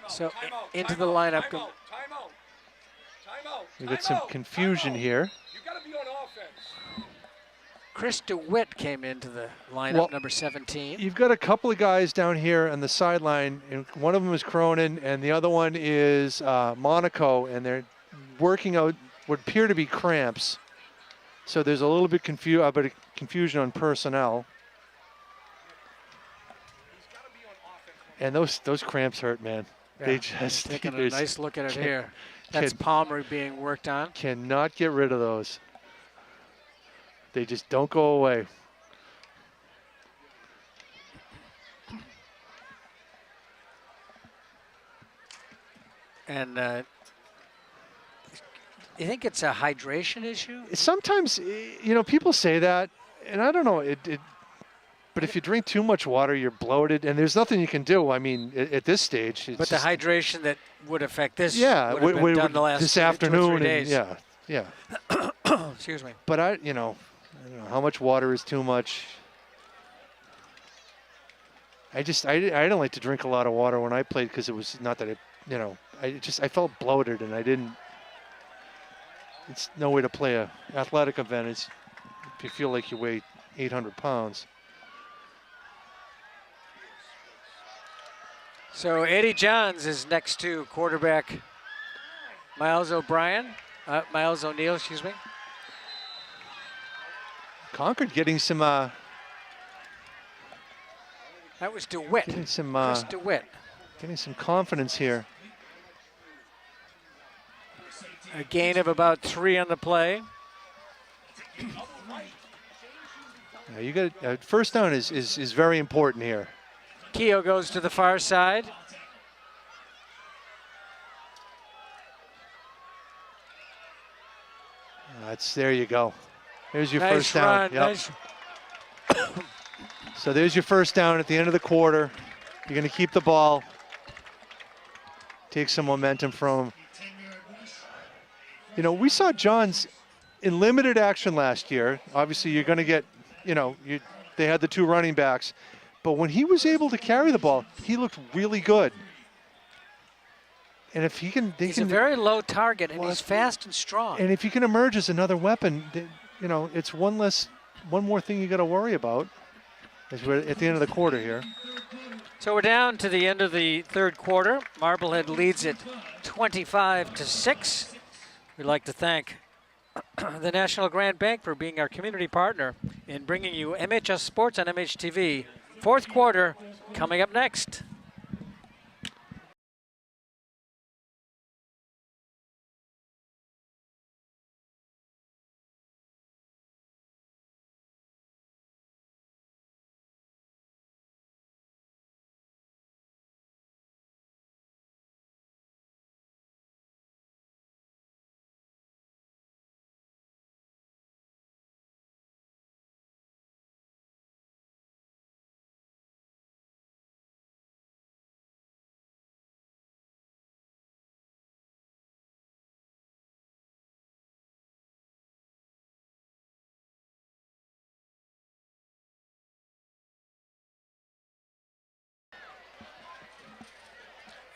So into the lineup. Time out. we got some confusion here. You got to be on offense. Chris DeWitt came into the lineup, Well, number 17. You've got a couple of guys down here on the sideline, and one of them is Cronin, and the other one is Monaco, and they're working out what appear to be cramps. So there's a little bit confusion on personnel, and those cramps hurt, man. They Yeah, just taking a there's- nice look at it can- here. That's can- Palmer being worked on. cannot get rid of those. They just don't go away. And you think it's a hydration issue? Sometimes, people say that, and I don't know. But if you drink too much water, you're bloated, and there's nothing you can do. I mean, at this stage, it's But the just, hydration that would affect this yeah, would have been done the last this 2 or 3 afternoon, days. and yeah. Excuse me. But I don't know how much water is too much. I don't like to drink a lot of water when I played because it was not that I felt bloated and I didn't. It's no way to play a athletic event. It's if you feel like you weigh 800 pounds. So Eddie Johns is next to quarterback Miles O'Neill, excuse me. Concord getting some. That was DeWitt. Getting some. Chris DeWitt. Getting some confidence here. A gain of about 3 on the play. Now you got first down is very important here. Keogh goes to the far side. There you go. There's your Nice first down. run. Yep. Nice. So there's your first down at the end of the quarter. You're going to keep the ball. Take some momentum from him. We saw Johns in limited action last year. Obviously, you're going to get, they had the 2 running backs. But when he was able to carry the ball, he looked really good. And if he can, He's a very low target, and he's fast and strong. And if he can emerge as another weapon, it's one more thing you got to worry about as we're at the end of the quarter here. So we're down to the end of the 3rd quarter. Marblehead leads it 25-6. We'd like to thank the National Grand Bank for being our community partner in bringing you MHS Sports on MHTV. 4th quarter coming up next.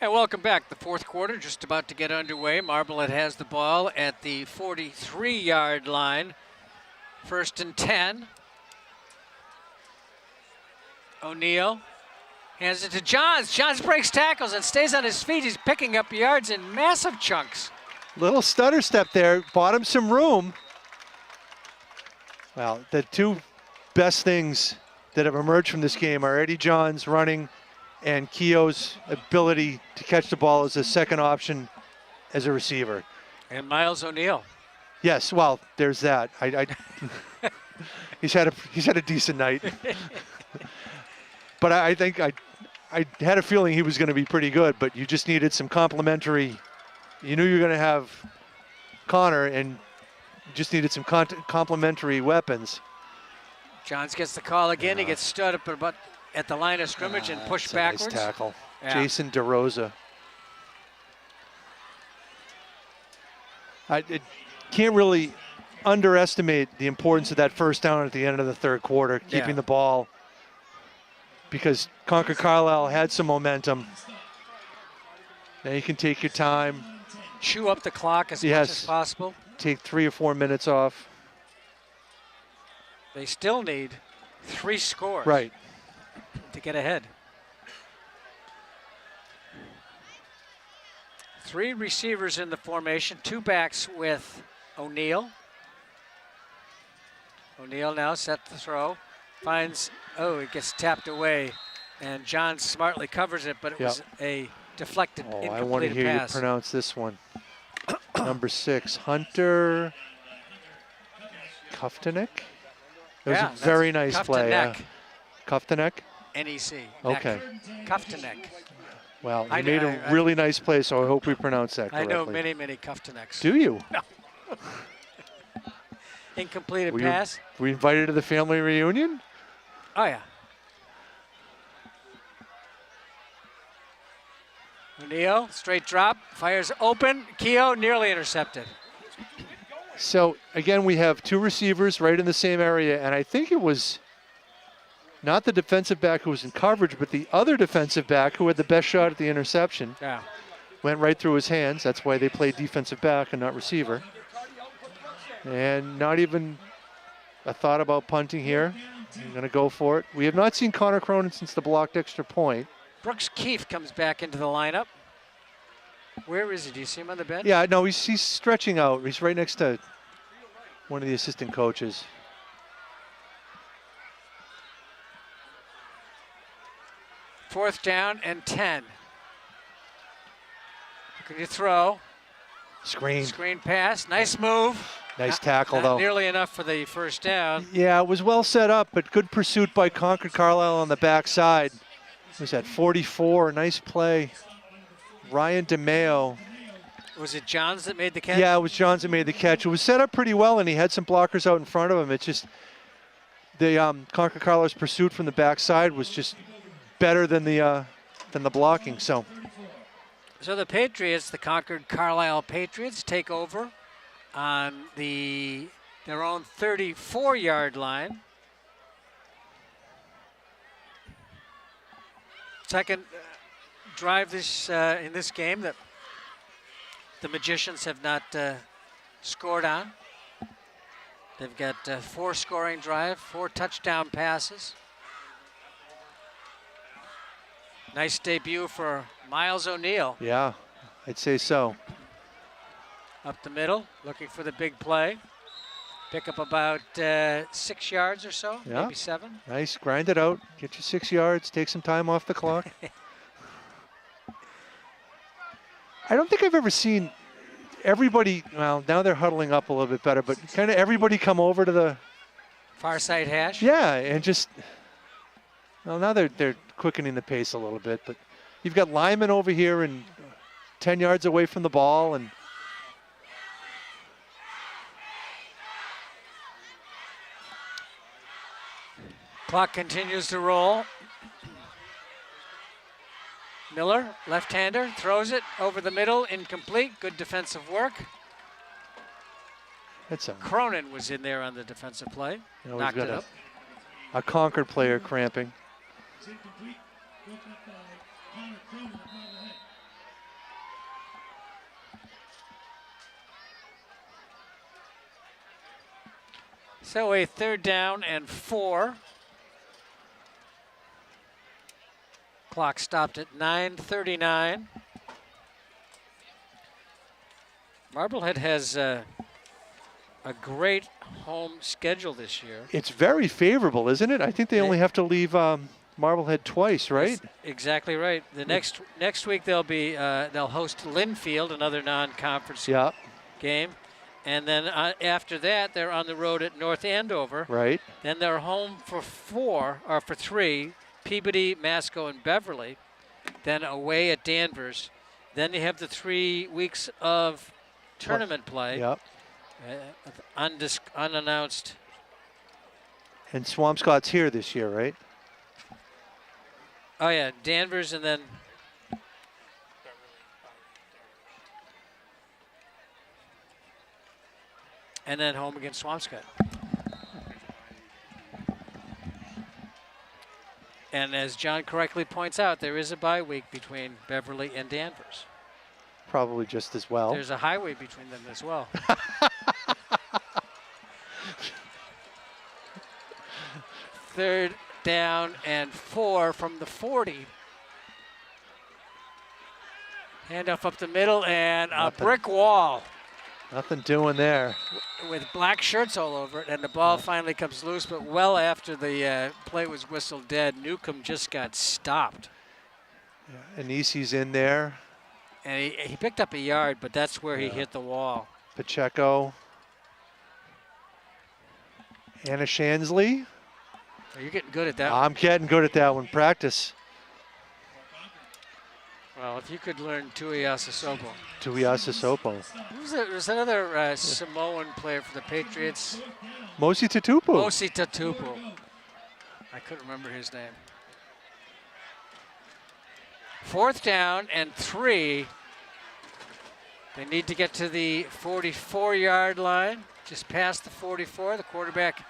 And welcome back. The 4th quarter just about to get underway. Marblehead has the ball at the 43-yard line. 1st and 10. O'Neill hands it to Johns. Johns breaks tackles and stays on his feet. He's picking up yards in massive chunks. Little stutter step there, bought him some room. Well, the 2 best things that have emerged from this game are Eddie Johns running and Keogh's ability to catch the ball as a second option as a receiver. And Miles O'Neill. Yes, well, there's that. He's had a decent night. But I think I had a feeling he was going to be pretty good, but you just needed some complementary. You knew you were going to have Connor, and you just needed some complementary weapons. Johns gets the call again. He gets stood up about at the line of scrimmage and pushed backwards. Nice tackle. Yeah. Jason DeRosa. I can't really underestimate the importance of that first down at the end of the 3rd quarter, keeping the ball, because Concord-Carlisle had some momentum. Now you can take your time. Chew up the clock as much as possible. Take 3 or 4 minutes off. They still need 3 scores. Right. To get ahead. 3 receivers in the formation, 2 backs with O'Neill. O'Neill now set to throw, finds, it gets tapped away, and John smartly covers it, but it was a deflected, incomplete pass. I want to hear you pronounce this one. Number 6, Hunter Kuftanek. It was a very nice play. Kuftanek. Kuftanek? NEC. Okay. Kuftanek. Well, I he made know- a really nice play, so I hope we pronounce that I correctly. know many Kufteneks. Do you? Incompleted Were pass. we invited to the family reunion? Oh, yeah. O'Neal, straight drop, fires open. Keogh nearly intercepted. So, again, we have two receivers right in the same area, and I think it was not the defensive back who was in coverage, but the other defensive back who had the best shot at the interception. Yeah. Went right through his hands. That's why they play defensive back and not receiver. And not even a thought about punting here. I'm going to go for it. We have not seen Connor Cronin since the blocked extra point. Brooks Keefe comes back into the lineup. Where is he? Do you see him on the bench? Yeah, no, he's stretching out. He's right next to one of the assistant coaches. Fourth down and 10. Can you throw? Screen. Screen pass. Nice move. Nice tackle, Not though. nearly enough for the first down. Yeah, it was well set up, but good pursuit by Concord-Carlisle on the backside. Was that 44? Nice play. Ryan DeMeo. Was it Johns that made the catch? Yeah, it was Johns that made the catch. It was set up pretty well, and he had some blockers out in front of him. It's just the Concord-Carlisle's pursuit from the backside was just better than the blocking. So the Patriots, the Concord-Carlisle Patriots, take over on their own 34-yard line. Second drive in this game that the Magicians have not scored on. They've got 4 scoring drive, 4 touchdown passes. Nice debut for Miles O'Neal. yeah, I'd say so. Up the middle, looking for the big play. Pick up about 6 yards or so, Yeah. maybe 7. Nice, grind it out. Get you 6 yards. Take some time off the clock. I don't think I've ever seen everybody. Well, now they're huddling up a little bit better, but kind of everybody come over to the. Far side hash. Yeah, and just. Well, now they're quickening the pace a little bit, but you've got Lyman over here and 10 yards away from the ball, and. Clock continues to roll. Miller, left-hander, throws it over the middle, incomplete. Good defensive work. That's a. Cronin was in there on the defensive play. You know, we've Knocked got it up. a Concord player cramping. It's incomplete. Broken up by Connor Cronin of Marblehead. So a 3rd down and 4. Clock stopped at 9:39. Marblehead has a great home schedule this year. It's very favorable, isn't it? I think they only have to leave Marblehead twice, right? That's exactly right. The next week they'll host Linfield, another non-conference Yeah, game, and then after that they're on the road at North Andover. right. Then they're home for 3. Peabody, Masco, and Beverly, then away at Danvers. Then you have the 3 weeks of tournament play, Yep. unannounced. And Swampscott's here this year, right? Oh yeah, Danvers and then home against Swampscott. And as John correctly points out, there is a bye week between Beverly and Danvers. Probably just as well. There's a highway between them as well. Third down and 4 from the 40. Handoff up the middle and a brick wall Nothing doing there. with black shirts all over it, and the ball finally comes loose, but well after the play was whistled dead, Newcomb just got stopped. Anisi's in there. And he picked up a yard, but that's where he hit the wall. Pacheco. Anna Shansley. You're getting good at that. I'm getting good at that one. Practice. Well, if you could learn Tuiasosopo. Tuiasosopo. There's another Samoan player for the Patriots. Mosi Tatupu. Mosi Tatupu. I couldn't remember his name. 4th down and 3. They need to get to the 44-yard line, just past the 44. The quarterback,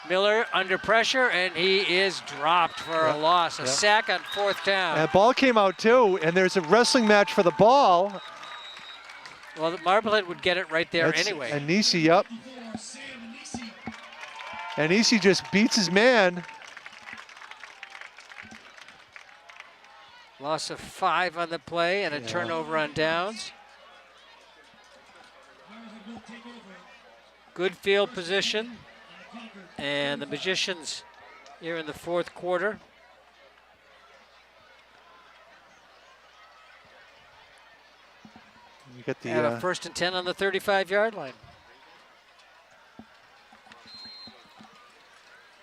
Miller, under pressure, and he is dropped for a loss. A sack on 4th down. And ball came out too, and there's a wrestling match for the ball. Well, the Marblehead would get it right there anyway. Anisi, yep. Anisi just beats his man. Loss of 5 on the play and a turnover on downs. Good field position. And the Magicians here in the 4th quarter. You get the And a 1st and 10 on the 35-yard line.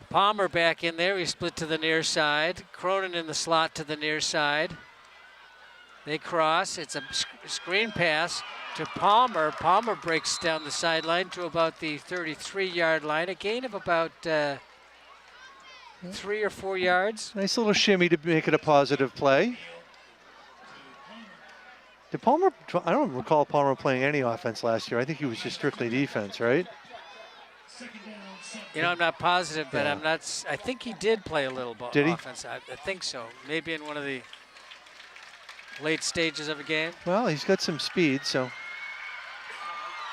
Palmer back in there. He split to the near side. Cronin in the slot to the near side. They cross. It's a screen pass to Palmer. Palmer breaks down the sideline to about the 33-yard line. A gain of about 3 or 4 yards. nice little shimmy to make it a positive play. Did Palmer, I don't recall Palmer playing any offense last year. I think he was just strictly defense, right? You know, I'm not positive, but I think he did play a little Did he? offense. I think so. Maybe in one of the late stages of a game. Well, he's got some speed, so.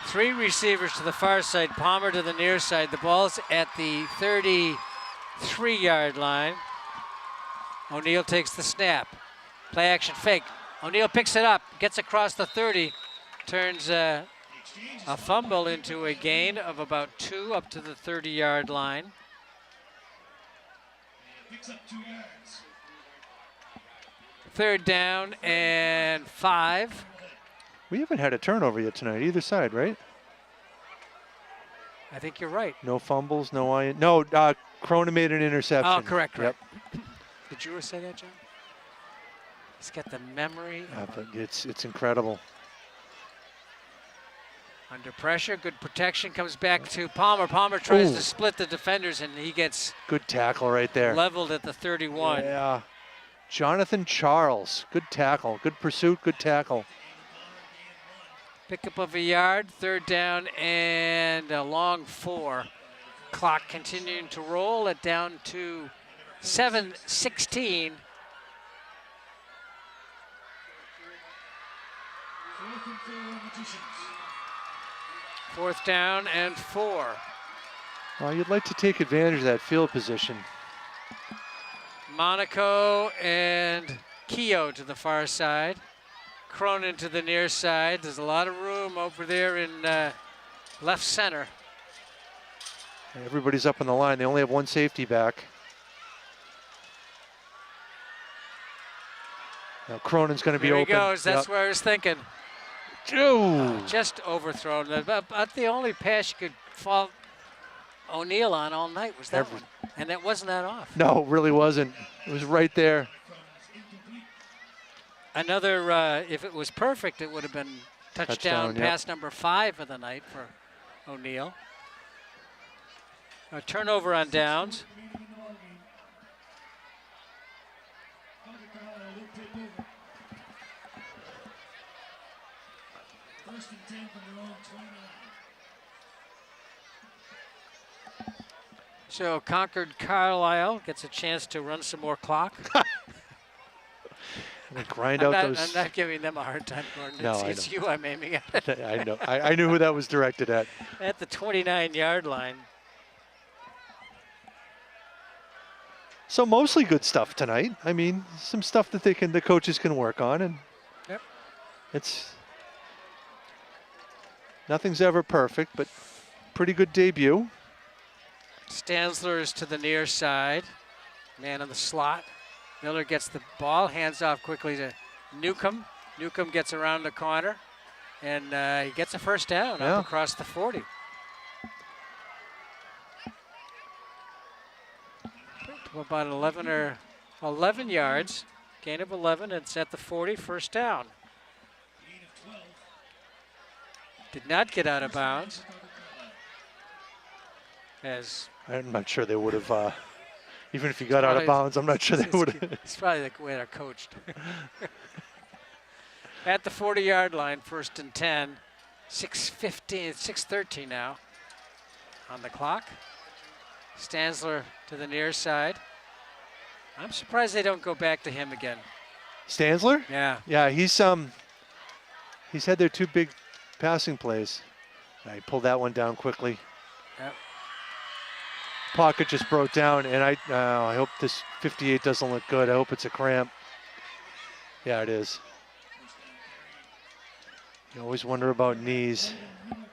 3 receivers to the far side, Palmer to the near side. The ball's at the 33-yard line. O'Neal takes the snap. Play action fake. O'Neal picks it up, gets across the 30, turns a fumble into a gain of about 2 up to the 30-yard line. Picks up 2 yards. 3rd down and 5. We haven't had a turnover yet tonight, either side, right? I think you're right. No fumbles, no Cronin made an interception. Oh, correct. Yep. Did you say that, John? He's got the memory. Yeah, but it's incredible. Under pressure, good protection, comes back to Palmer. Palmer tries to split the defenders, and he gets good tackle right there. Leveled at the 31. Yeah. Jonathan Charles, good tackle, good pursuit, good tackle. Pickup of a yard, 3rd down and a long 4. Clock continuing to roll it down to 7:16. 4th down and 4. Well, you'd like to take advantage of that field position. Monaco and Keogh to the far side. Cronin to the near side. There's a lot of room over there in left center. Everybody's up on the line. They only have 1 safety back. Now Cronin's going to be There open. He goes. That's where I was thinking. Just overthrown. About the only pass you could fault O'Neal on all night was that one. And that wasn't that off. No, it really wasn't. It was right there. Another, if it was perfect, it would have been touchdown pass number 5 of the night for O'Neal. A turnover on downs. First and 10 from their own 29. So Concord-Carlisle gets a chance to run some more clock. Grind out those. I'm not giving them a hard time, Gordon. No, It's you I'm aiming at. I know. I knew who that was directed at. At the 29-yard line. So mostly good stuff tonight. I mean, some stuff that the coaches can work on, and it's nothing's ever perfect, but pretty good debut. Stansler is to the near side. Man in the slot. Miller gets the ball, hands off quickly to Newcomb. Newcomb gets around the corner, and he gets a 1st down up across the 40. About 11 yards Gain of 11. It's at the 40, first down. Gain of 12. Did not get out of bounds. As I'm not sure they would have, even if he got out of probably- bounds, I'm not sure they would have. it's probably the way they're coached. At the 40-yard line, first and 10. 6:13 now on the clock. Stansler to the near side. I'm surprised they don't go back to him again. Stansler? Yeah. Yeah, he's had their 2 big passing plays. He pulled that one down quickly. Yep. Pocket just broke down, and I hope this 58 doesn't look good. I hope it's a cramp. Yeah, it is. You always wonder about knees.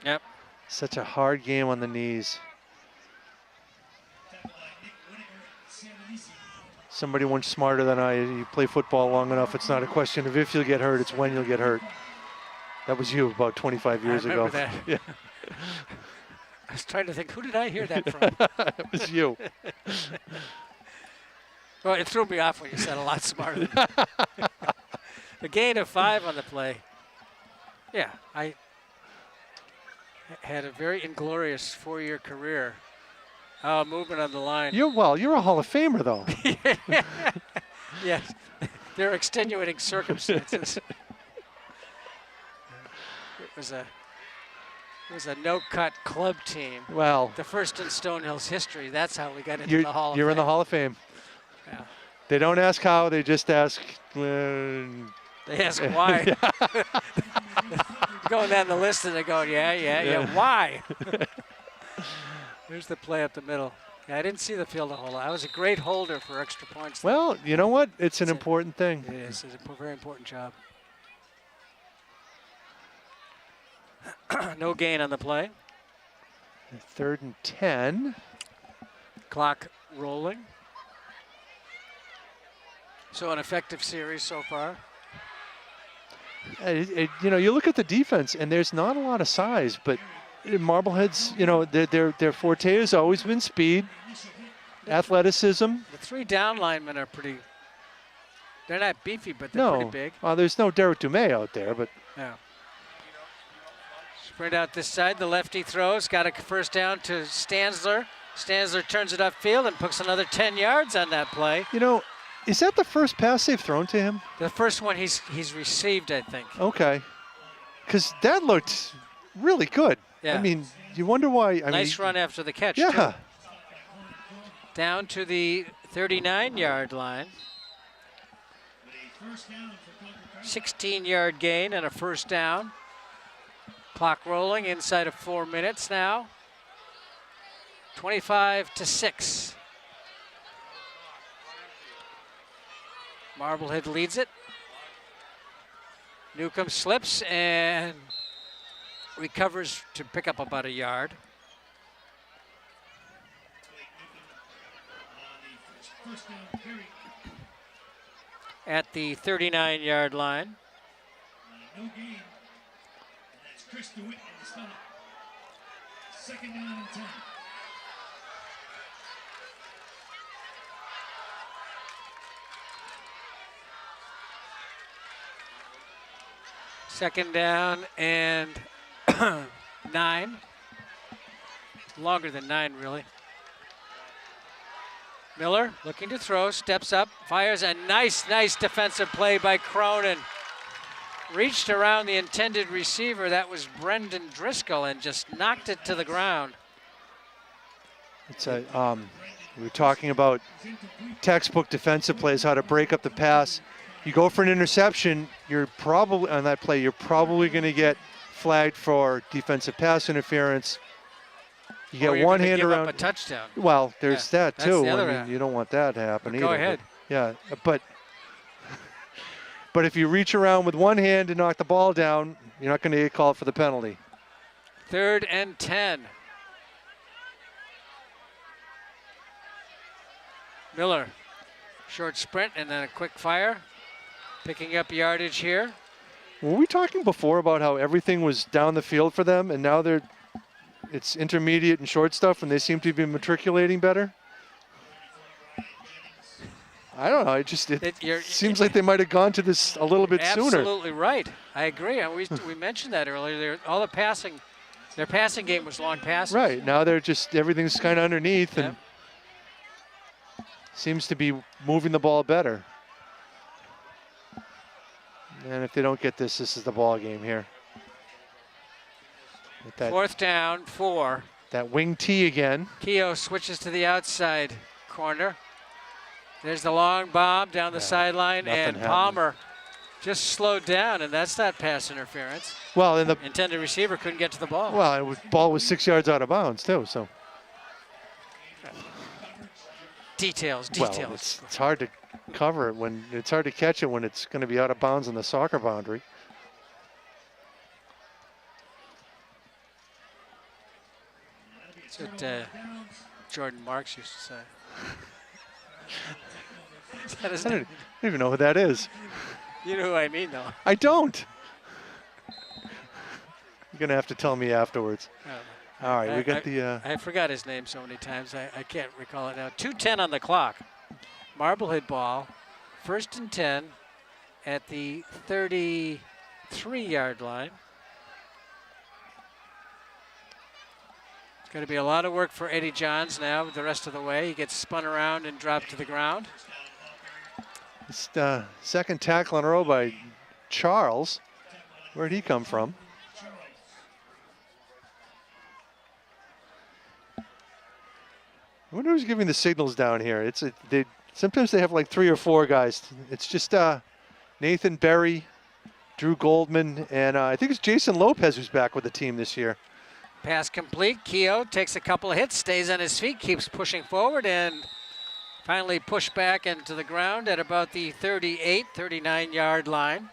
Yep. Such a hard game on the knees. Somebody once smarter than I, you play football long enough, it's not a question of if you'll get hurt, it's when you'll get hurt. That was you about 25 years ago. That. Yeah. I was trying to think, who did I hear that from? It was you. Well, it threw me off when you said a lot smarter. The gain of 5 on the play. Yeah, I had a very inglorious 4-year career. Oh, movement on the line. You're a Hall of Famer, though. Yes, there are extenuating circumstances. It was a no-cut club team. Well, The first in Stonehill's history. That's how we got into you're the Hall of in the Fame. Hall of Fame. Yeah. They don't ask how, they just ask. They ask why. Going down the list and they're going, yeah, why? Here's the play up the middle. Yeah, I didn't see the field a whole lot. I was a great holder for extra points. Well, you know what? It's an That's it. important thing. It is. It's a very important job. No gain on the play. 3rd and 10. Clock rolling. So an effective series so far. You look at the defense, and there's not a lot of size, but Marblehead's, their forte has always been speed, athleticism. The 3 down linemen are pretty. They're not beefy, but they're pretty big. Well, there's no Derek Dumais out there, but Yeah. Sprint out this side. The lefty throws. Got a first down to Stansler. Stansler turns it upfield and puts another 10 yards on that play. is that the first pass they've thrown to him? The first one he's received, I think. Okay, because that looked really good. Yeah. I mean, you wonder why. Nice run after the catch. Yeah. Too. Down to the 39-yard line. 16-yard gain and a first down. Clock rolling inside of 4 minutes now. 25-6. Marblehead leads it. Newcomb slips and recovers to pick up about a yard. At the 39-yard line. No gain. And that's Chris DeWitt in the stop. 2nd down and 10. Second down and 9. Longer than 9, really. Miller looking to throw, steps up, fires a nice defensive play by Cronin. Reached around the intended receiver, that was Brendan Driscoll, and just knocked it to the ground. It's we were talking about textbook defensive plays, how to break up the pass. You go for an interception, you're probably on that play, you're probably going to get flagged for defensive pass interference. You Or get you're one gonna hand give around. up a touchdown. Well, there's that that's too. the other I mean, end. you don't want that to happen either. Go ahead. Yeah, but if you reach around with one hand and knock the ball down, you're not going to get called for the penalty. 3rd and 10. Miller, short sprint and then a quick fire. Picking up yardage here. Were we talking before about how everything was down the field for them, and now it's intermediate and short stuff, and they seem to be matriculating better? I don't know. It seems like they might have gone to this a little bit sooner. Absolutely right. I agree. And we mentioned that earlier. All the passing, their passing game was long passes. Right. Now they're just, everything's kind of underneath and seems to be moving the ball better. And if they don't get this, this is the ball game here. With that, 4th down, 4. that wing T again. Keogh switches to the outside corner. There's the long bomb down the sideline, nothing and happened. Palmer just slowed down, and that's not pass interference. Well, and the Intended receiver couldn't get to the ball. ball was 6 yards out of bounds too. So Details. well, it's hard to cover it when it's hard to catch it when it's going to be out of bounds on the soccer boundary. That's what Jordan Marks used to say. Is that his I name? don't even know who that is. You know who I mean, though. I don't. You're going to have to tell me afterwards. All right, we got I forgot his name so many times. I can't recall it now. 2:10 on the clock. Marblehead ball. 1st and 10 at the 33-yard line. It's going to be a lot of work for Eddie Johns now the rest of the way. He gets spun around and dropped to the ground. It's second tackle in a row by Charles. Where'd he come from? I wonder who's giving the signals down here. Sometimes they have like 3 or 4 guys. It's just Nathan Berry, Drew Goldman, and I think it's Jason Lopez who's back with the team this year. Pass complete. Keogh takes a couple of hits, stays on his feet, keeps pushing forward, and finally pushed back into the ground at about the 39-yard line.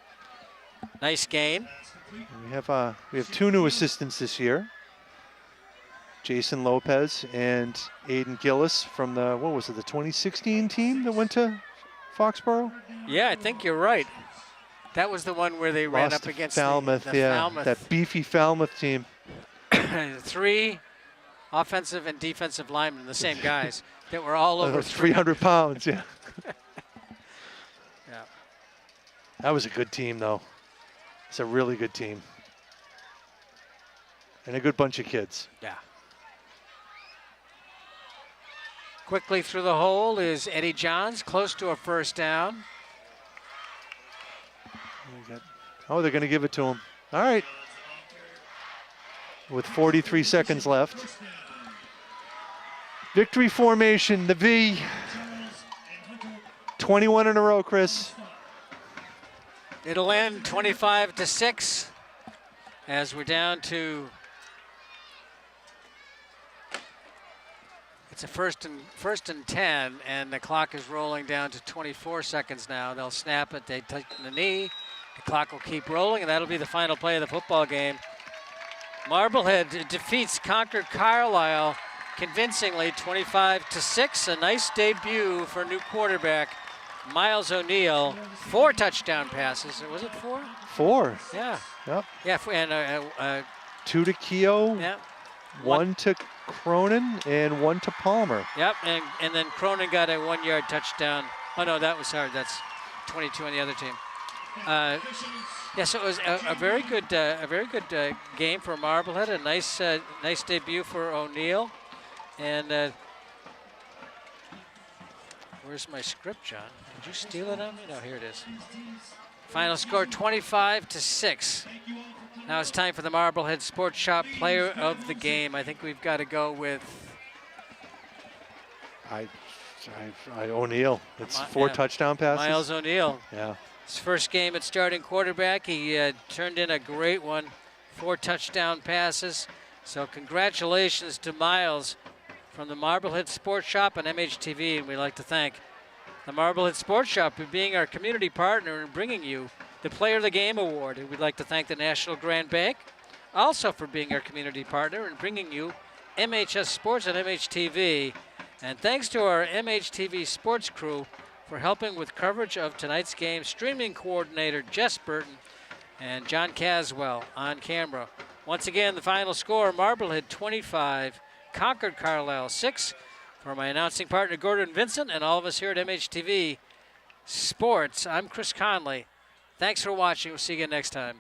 Nice gain. We have 2 new assistants this year. Jason Lopez and Aiden Gillis from the 2016 team that went to Foxborough? Yeah, I think you're right. That was the one where they ran up against Falmouth, the Falmouth. that beefy Falmouth team. 3 offensive and defensive linemen, the same guys, that were all over 300 pounds, yeah. Yeah. That was a good team, though. It's a really good team. And a good bunch of kids. Yeah. Quickly through the hole is Eddie Johns, close to a 1st down. Oh, they're going to give it to him. All right. With 43 seconds left. Victory formation, the V. 21 in a row, Chris. It'll end 25-6 as we're down to, it's a first and 10, and the clock is rolling down to 24 seconds now. They'll snap it, they tighten the knee, the clock will keep rolling, and that'll be the final play of the football game. Marblehead defeats Concord-Carlisle convincingly 25-6. A nice debut for new quarterback Miles O'Neill. 4 touchdown passes. Was it 4? 4. Yeah. Yep. Yeah, and 2 to Keogh. yeah. 1 to Cronin and 1 to Palmer. Yep, and then Cronin got a 1-yard touchdown. Oh no, that was hard. That's 22 on the other team. Yeah, so it was a very good game for Marblehead. A nice debut for O'Neill. And where's my script, John? Did you steal it on me? No, here it is. Final score 25-6. Now it's time for the Marblehead Sports Shop Player of the Game. I think we've got to go with O'Neill. It's 4 touchdown passes. Miles O'Neill. Yeah. His first game at starting quarterback. He turned in a great one. 4 touchdown passes. So congratulations to Miles from the Marblehead Sports Shop and MHTV. And we'd like to thank the Marblehead Sports Shop for being our community partner and bringing you the Player of the Game Award. And we'd like to thank the National Grand Bank also for being our community partner and bringing you MHS Sports and MHTV. And thanks to our MHTV sports crew for helping with coverage of tonight's game, streaming coordinator Jess Burton and John Caswell on camera. Once again, the final score, Marblehead 25, Concord-Carlisle 6. For my announcing partner Gordon Vincent and all of us here at MHTV, Sports. I'm Chris Conley. Thanks for watching. We'll see you again next time.